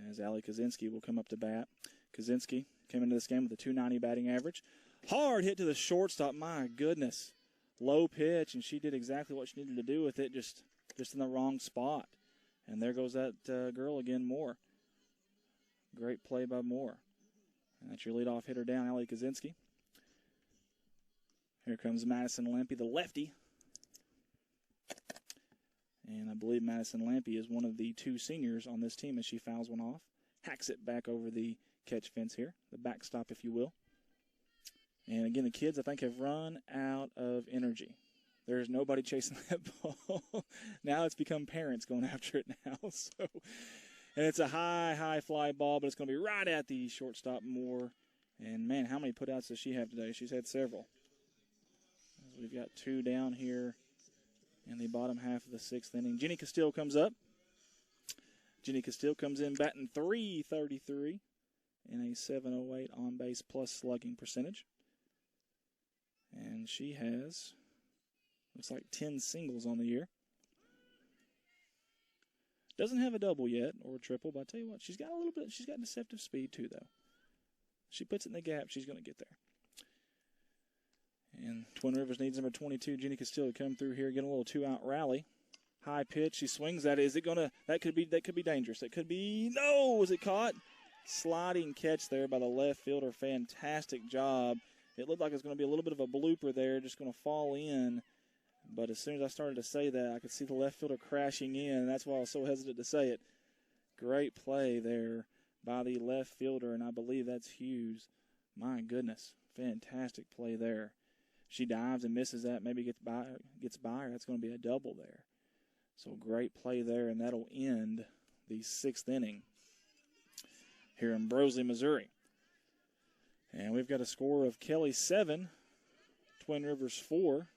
A: As Allie Kaczynski will come up to bat. Kaczynski came into this game with a .290 batting average. Hard hit to the shortstop. My goodness. Low pitch, and she did exactly what she needed to do with it, just in the wrong spot. And there goes that girl again, Moore. Great play by Moore. And that's your leadoff hitter down, Allie Kaczynski. Here comes Madison Lampy, the lefty. And I believe Madison Lampy is one of the 2 seniors on this team as she fouls one off. Hacks it back over the catch fence here, the backstop, if you will. And again, the kids, I think, have run out of energy. There's nobody chasing that ball. Now it's become parents going after it now. And it's a high fly ball, but it's going to be right at the shortstop Moore. And, man, how many putouts does she have today? She's had several. We've got 2 down here in the bottom half of the 6th inning. Jenny Castile comes up. Jenny Castile comes in batting .333 in a .708 on-base plus slugging percentage. And she has, looks like 10 singles on the year. Doesn't have a double yet or a triple, but I tell you what, she's got a little bit, she's got deceptive speed too, though. She puts it in the gap, she's going to get there. And Twin Rivers needs number 22, Jenny Castile, to come through here, get a little 2-out rally. High pitch, she swings that. Is it going to, that could be dangerous. That could be, no, was it caught? Sliding catch there by the left fielder, fantastic job. It looked like it was going to be a little bit of a blooper there, just going to fall in. But as soon as I started to say that, I could see the left fielder crashing in, and that's why I was so hesitant to say it. Great play there by the left fielder, and I believe that's Hughes My goodness, fantastic play there. She dives and misses that, maybe gets by her. That's going to be a double there. So great play there, and that'll end the 6th inning here in Brosley, Missouri. And we've got a score of Kelly 7, Twin Rivers 4.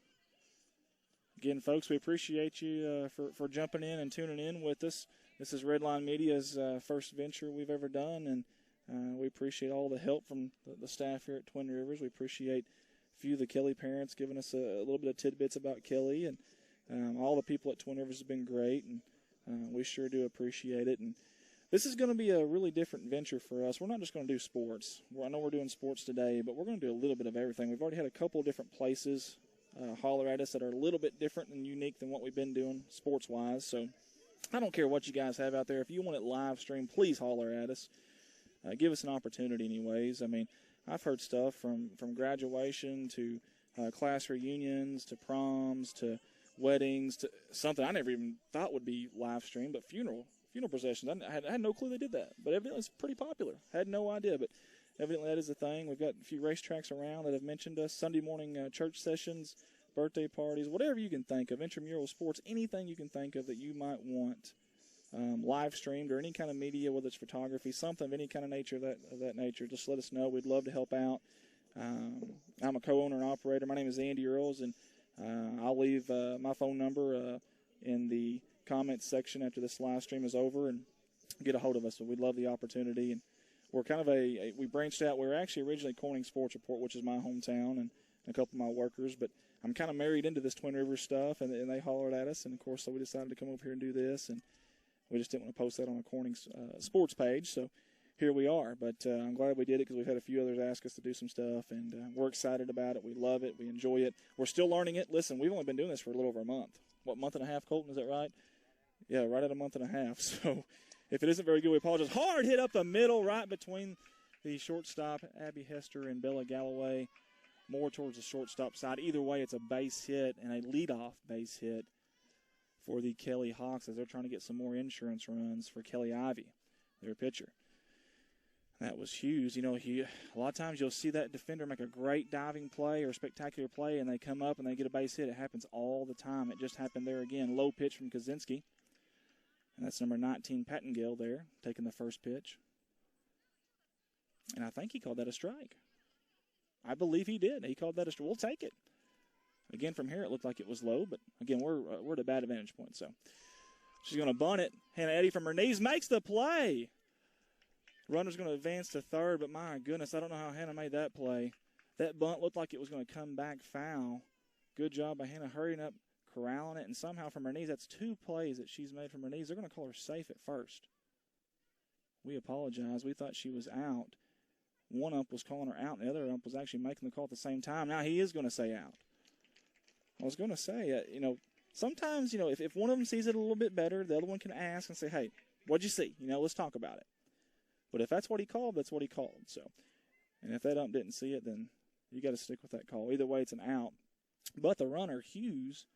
A: Again, folks, we appreciate you for jumping in and tuning in with us. This is Redline Media's first venture we've ever done, and we appreciate all the help from the staff here at Twin Rivers. We appreciate a few of the Kelly parents giving us a little bit of tidbits about Kelly, and all the people at Twin Rivers have been great, and we sure do appreciate it. And this is going to be a really different venture for us. We're not just going to do sports. I know we're doing sports today, but we're going to do a little bit of everything. We've already had a couple of different places holler at us that are a little bit different and unique than what we've been doing sports-wise. So I don't care what you guys have out there. If you want it live stream, please holler at us. Give us an opportunity anyways. I mean, I've heard stuff from graduation to class reunions to proms to weddings to something I never even thought would be live stream, but funeral processions. I had no clue they did that, but evidently it's pretty popular. Had no idea, but evidently that is a thing. We've got a few racetracks around that have mentioned us. Sunday morning church sessions, birthday parties, whatever you can think of, intramural sports, anything you can think of that you might want live streamed or any kind of media, whether it's photography, something of any kind of nature of that nature. Just let us know. We'd love to help out. I'm a co-owner and operator. My name is Andy Earls, and I'll leave my phone number in the comments section after this live stream is over, and get a hold of us. So we'd love the opportunity. And we're kind of we branched out. We were actually originally Corning Sports Report, which is my hometown, and a couple of my workers, but I'm kind of married into this Twin Rivers stuff, and they hollered at us, and of course, so we decided to come over here and do this, and we just didn't want to post that on a Corning sports page, so here we are. But I'm glad we did it because we've had a few others ask us to do some stuff, and we're excited about it. We love it. We enjoy it. We're still learning it. Listen, we've only been doing this for a little over a month. What, month and a half, Colton? Is that right? Yeah, right at a month and a half. So if it isn't very good, we apologize. Hard hit up the middle, right between the shortstop, Abby Hester, and Bella Galloway, more towards the shortstop side. Either way, it's a base hit and a leadoff base hit for the Kelly Hawks as they're trying to get some more insurance runs for Kelly Ivy, their pitcher. That was huge. You know, a lot of times you'll see that defender make a great diving play or spectacular play, and they come up and they get a base hit. It happens all the time. It just happened there again. Low pitch from Kaczynski. And that's number 19, Pattengill there, taking the first pitch. And I think he called that a strike. I believe he did. He called that a strike. We'll take it. Again, from here, it looked like it was low, but again, we're at a bad advantage point. So she's going to bunt it. Hannah Eddy from her knees makes the play. Runner's going to advance to third, but my goodness, I don't know how Hannah made that play. That bunt looked like it was going to come back foul. Good job by Hannah hurrying up, corralling it, and somehow from her knees, that's 2 plays that she's made from her knees. They're going to call her safe at first. We apologize. We thought she was out. One ump was calling her out, and the other ump was actually making the call at the same time. Now he is going to say out. I was going to say, sometimes, if one of them sees it a little bit better, the other one can ask and say, hey, what'd you see? Let's talk about it. But if that's what he called, that's what he called. So, and if that ump didn't see it, then you got to stick with that call. Either way, it's an out. But the runner, Hughes,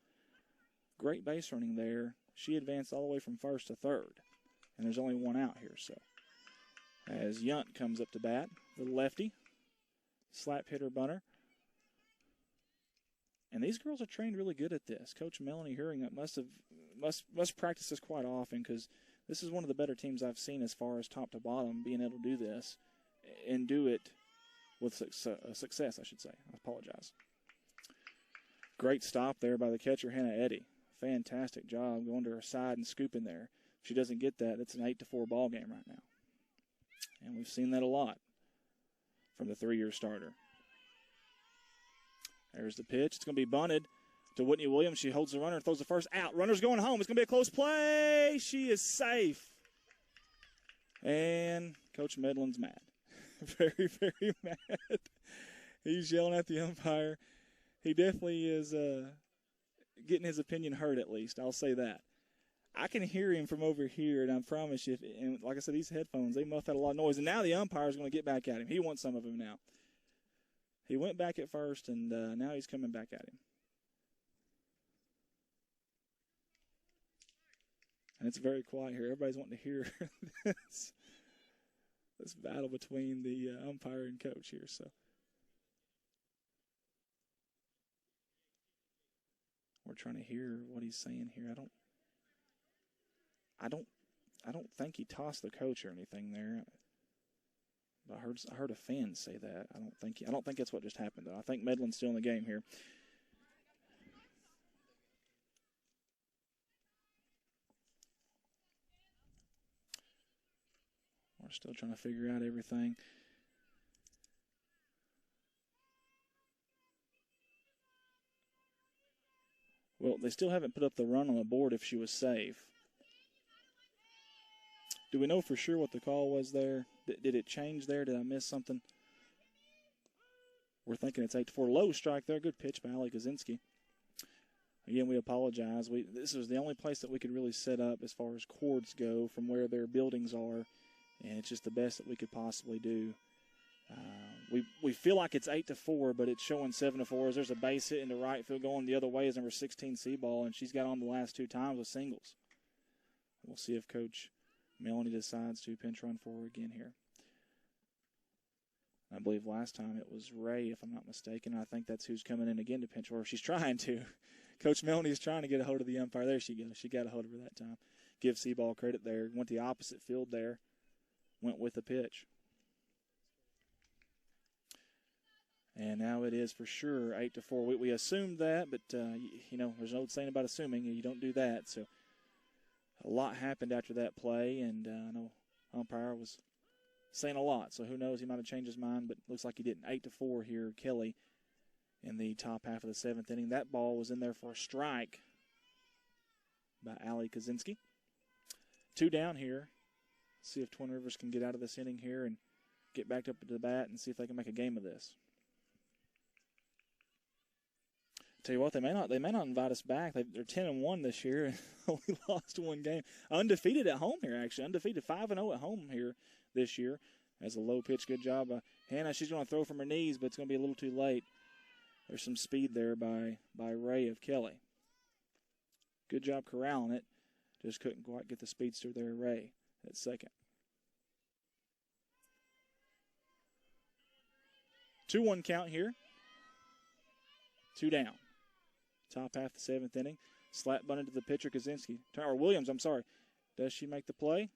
A: great base running there. She advanced all the way from first to third. And there's only one out here. So, as Yunt comes up to bat, the lefty, slap hitter bunter. And these girls are trained really good at this. Coach Melanie Hurring must practice this quite often because this is one of the better teams I've seen as far as top to bottom being able to do this and do it with success, I should say. I apologize. Great stop there by the catcher, Hannah Eddy. Fantastic job going to her side and scooping there. If she doesn't get that, it's an 8-4 ball game right now. And we've seen that a lot from the 3-year starter. There's the pitch. It's going to be bunted to Whitney Williams. She holds the runner, throws the first out. Runner's going home. It's going to be a close play. She is safe. And Coach Medlin's mad. Very, very mad. He's yelling at the umpire. He definitely is getting his opinion heard, at least. I'll say that. I can hear him from over here, and I promise you, and like I said, these headphones, they muff out a lot of noise. And now the umpire is going to get back at him. He wants some of him now. He went back at first, and now he's coming back at him. And it's very quiet here. Everybody's wanting to hear this. this battle between the umpire and coach here. So we're trying to hear what he's saying here. I don't think he tossed the coach or anything there. But I heard a fan say that. I don't think that's what just happened though. I think Medlin's still in the game here. We're still trying to figure out everything. Well, they still haven't put up the run on the board if she was safe. Do we know for sure what the call was there? Did it change there? Did I miss something? We're thinking it's 8-4. Low strike there. Good pitch by Ali Kaczynski. Again, we apologize. This was the only place that we could really set up as far as cords go from where their buildings are, and it's just the best that we could possibly do. We feel like it's 8-4, but it's showing 7-4 as there's a base hit into right field going the other way is number 16 Seaball, and she's got on the last 2 times with singles. We'll see if Coach Melanie decides to pinch run for her again here. I believe last time it was Ray, if I'm not mistaken. I think that's who's coming in again to pinch her. She's trying to. Coach Melanie is trying to get a hold of the umpire. There she goes. She got a hold of her that time. Give Seaball credit there. Went the opposite field there. Went with the pitch. And now it is for sure 8-4. We assumed that, but, there's an old saying about assuming. You don't do that. So a lot happened after that play, and I know umpire was saying a lot. So who knows? He might have changed his mind, but looks like he didn't. 8-4 here, Kelly, in the top half of the 7th inning. That ball was in there for a strike by Ali Kaczynski. 2 down here. See if Twin Rivers can get out of this inning here and get back up to the bat and see if they can make a game of this. Tell you what, they may not invite us back. They're 10-1 this year and only lost 1 game. Undefeated at home here, actually. Undefeated 5-0 at home here this year. As a low pitch, good job by Hannah. She's going to throw from her knees, but it's going to be a little too late. There's some speed there by Ray of Kelly. Good job corralling it. Just couldn't quite get the speedster there, Ray, at second. 2-1 count here. 2 down. Top half the 7th inning. Slap bunted to the pitcher, Kaczynski. Or Williams, I'm sorry. Does she make the play?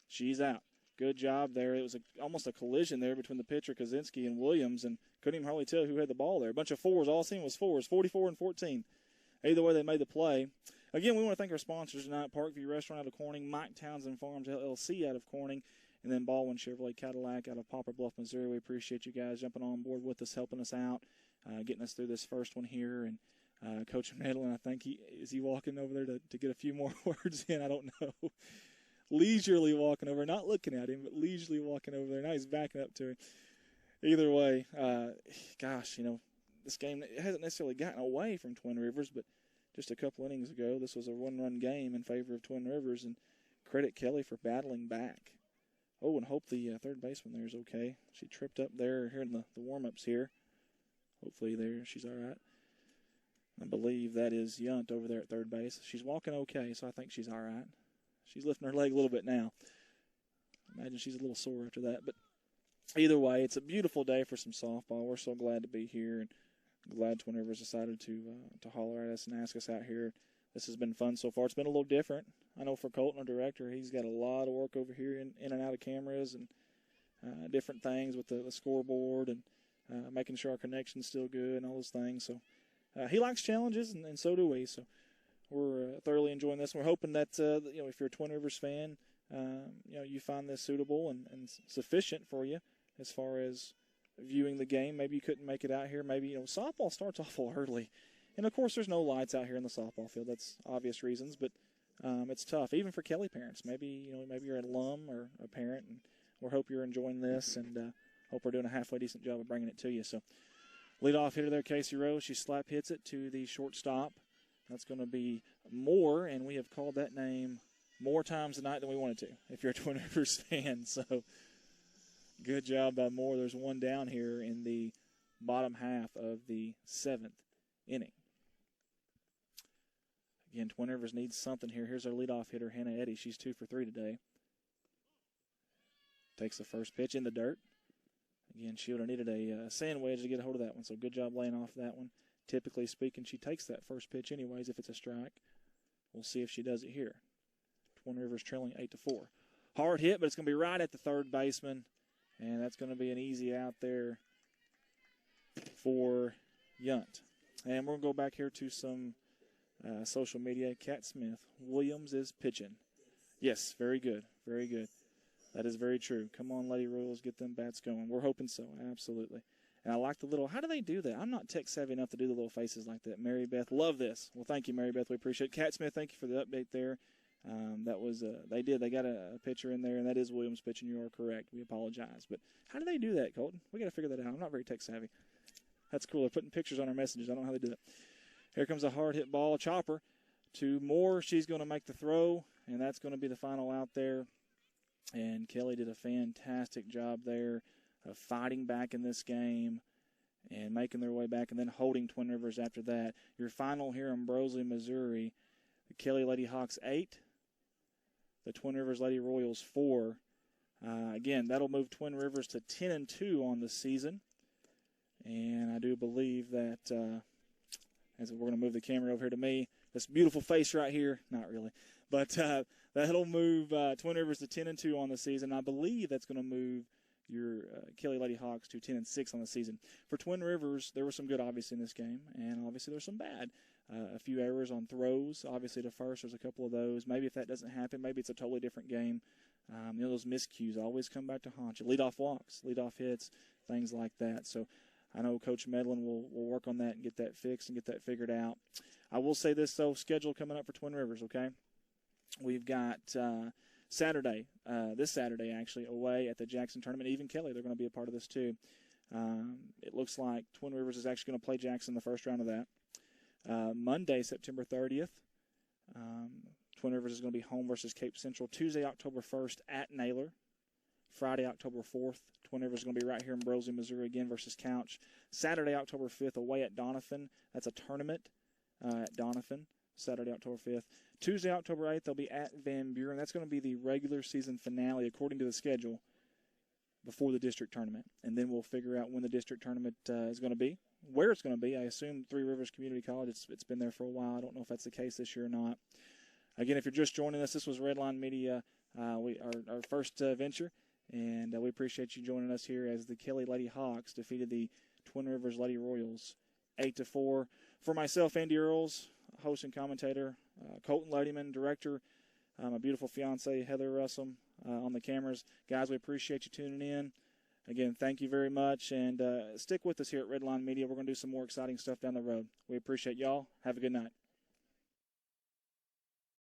A: She's out. Good job there. It was almost a collision there between the pitcher, Kaczynski, and Williams, and couldn't even hardly tell who had the ball there. A bunch of fours. All seen was fours, 44 and 14. Either way, they made the play. Again, we want to thank our sponsors tonight, Parkview Restaurant out of Corning, Mike Townsend Farms LLC out of Corning, and then Baldwin Chevrolet Cadillac out of Poplar Bluff, Missouri. We appreciate you guys jumping on board with us, helping us out, getting us through this first one here. And Coach Medlin, I think is he walking over there to get a few more words in? I don't know. Leisurely walking over, not looking at him, but leisurely walking over there. Now he's backing up to him. Either way, this game hasn't necessarily gotten away from Twin Rivers, but just a couple innings ago, this was a 1-run game in favor of Twin Rivers, and credit Kelly for battling back. Oh, and hope the third baseman there is okay. She tripped up there here in the warm-ups here. Hopefully she's all right. I believe that is Yunt over there at third base. She's walking okay, so I think she's all right. She's lifting her leg a little bit now. Imagine she's a little sore after that. But either way, it's a beautiful day for some softball. We're so glad to be here, and glad Twin Rivers decided to holler at us and ask us out here. This has been fun so far. It's been a little different. I know for Colton, our director, he's got a lot of work over here in and out of cameras and different things with the scoreboard and making sure our connection's still good and all those things. So he likes challenges, and so do we. So we're thoroughly enjoying this. And we're hoping that if you're a Twin Rivers fan, you find this suitable and sufficient for you as far as viewing the game. Maybe you couldn't make it out here. Maybe softball starts off a little early, and of course there's no lights out here in the softball field. That's obvious reasons, but it's tough even for Kelly parents. Maybe you're an alum or a parent, and we hope you're enjoying this, and hope we're doing a halfway decent job of bringing it to you. So leadoff hitter there, Casey Rose. She slap hits it to the shortstop. That's going to be Moore, and we have called that name more times tonight than we wanted to, if you're a Twin Rivers fan. So good job by Moore. There's 1 down here in the bottom half of the 7th inning. Again, Twin Rivers needs something here. Here's our leadoff hitter, Hannah Eddy. She's 2 for 3 today. Takes the first pitch in the dirt. Again, she would have needed a sand wedge to get a hold of that one, so good job laying off that one. Typically speaking, she takes that first pitch anyways if it's a strike. We'll see if she does it here. Twin Rivers trailing 8-4. Hard hit, but it's going to be right at the third baseman, and that's going to be an easy out there for Yunt. And we're going to go back here to some social media. Kat Smith, Williams is pitching. Yes, very good, very good. That is very true. Come on, Lady Royals, get them bats going. We're hoping so, absolutely. And I like the little, how do they do that? I'm not tech savvy enough to do the little faces like that. Mary Beth, love this. Well, thank you, Mary Beth. We appreciate it. Kat Smith, thank you for the update there. That was, they got a pitcher in there, and that is Williams pitching. You are correct. We apologize. But how do they do that, Colton? We got to figure that out. I'm not very tech savvy. That's cool. They're putting pictures on our messages. I don't know how they do that. Here comes a hard hit ball, a chopper to Moore. She's going to make the throw, and that's going to be the final out there. And Kelly did a fantastic job there of fighting back in this game and making their way back and then holding Twin Rivers after that. Your final here in Brosley, Missouri, the Kelly Lady Hawks 8, the Twin Rivers Lady Royals 4. Again, that'll move Twin Rivers to 10-2 on the season. And I do believe that, as we're going to move the camera over here to me, this beautiful face right here, not really, but that'll move Twin Rivers to 10-2 on the season. I believe that's going to move your Kelly Lady Hawks to 10-6 on the season. For Twin Rivers, there was some good, obviously, in this game, and obviously there was some bad. A few errors on throws. Obviously, to first, there's a couple of those. Maybe if that doesn't happen, maybe it's a totally different game. Those miscues always come back to haunt you. Leadoff walks, leadoff hits, things like that. So I know Coach Medlin will work on that and get that fixed and get that figured out. I will say this, though, schedule coming up for Twin Rivers, okay? We've got Saturday, this Saturday, actually, away at the Jackson tournament. Even Kelly, they're going to be a part of this, too. It looks like Twin Rivers is actually going to play Jackson the first round of that. Monday, September 30th, Twin Rivers is going to be home versus Cape Central. Tuesday, October 1st at Naylor. Friday, October 4th, Twin Rivers is going to be right here in Brosley, Missouri again versus Couch. Saturday, October 5th, away at Doniphan. That's a tournament at Doniphan, Saturday, October 5th. Tuesday, October 8th, they'll be at Van Buren. That's going to be the regular season finale, according to the schedule, before the district tournament. And then we'll figure out when the district tournament is going to be, where it's going to be. I assume Three Rivers Community College. It's been there for a while. I don't know if that's the case this year or not. Again, if you're just joining us, this was Redline Media, our first venture. And we appreciate you joining us here as the Kelly Lady Hawks defeated the Twin Rivers Lady Royals 8-4. For myself, Andy Earls, host and commentator, Colton Ladyman, director, my beautiful fiance, Heather Russell, on the cameras. Guys, we appreciate you tuning in. Again, thank you very much. And stick with us here at Redline Media. We're going to do some more exciting stuff down the road. We appreciate y'all. Have a good night.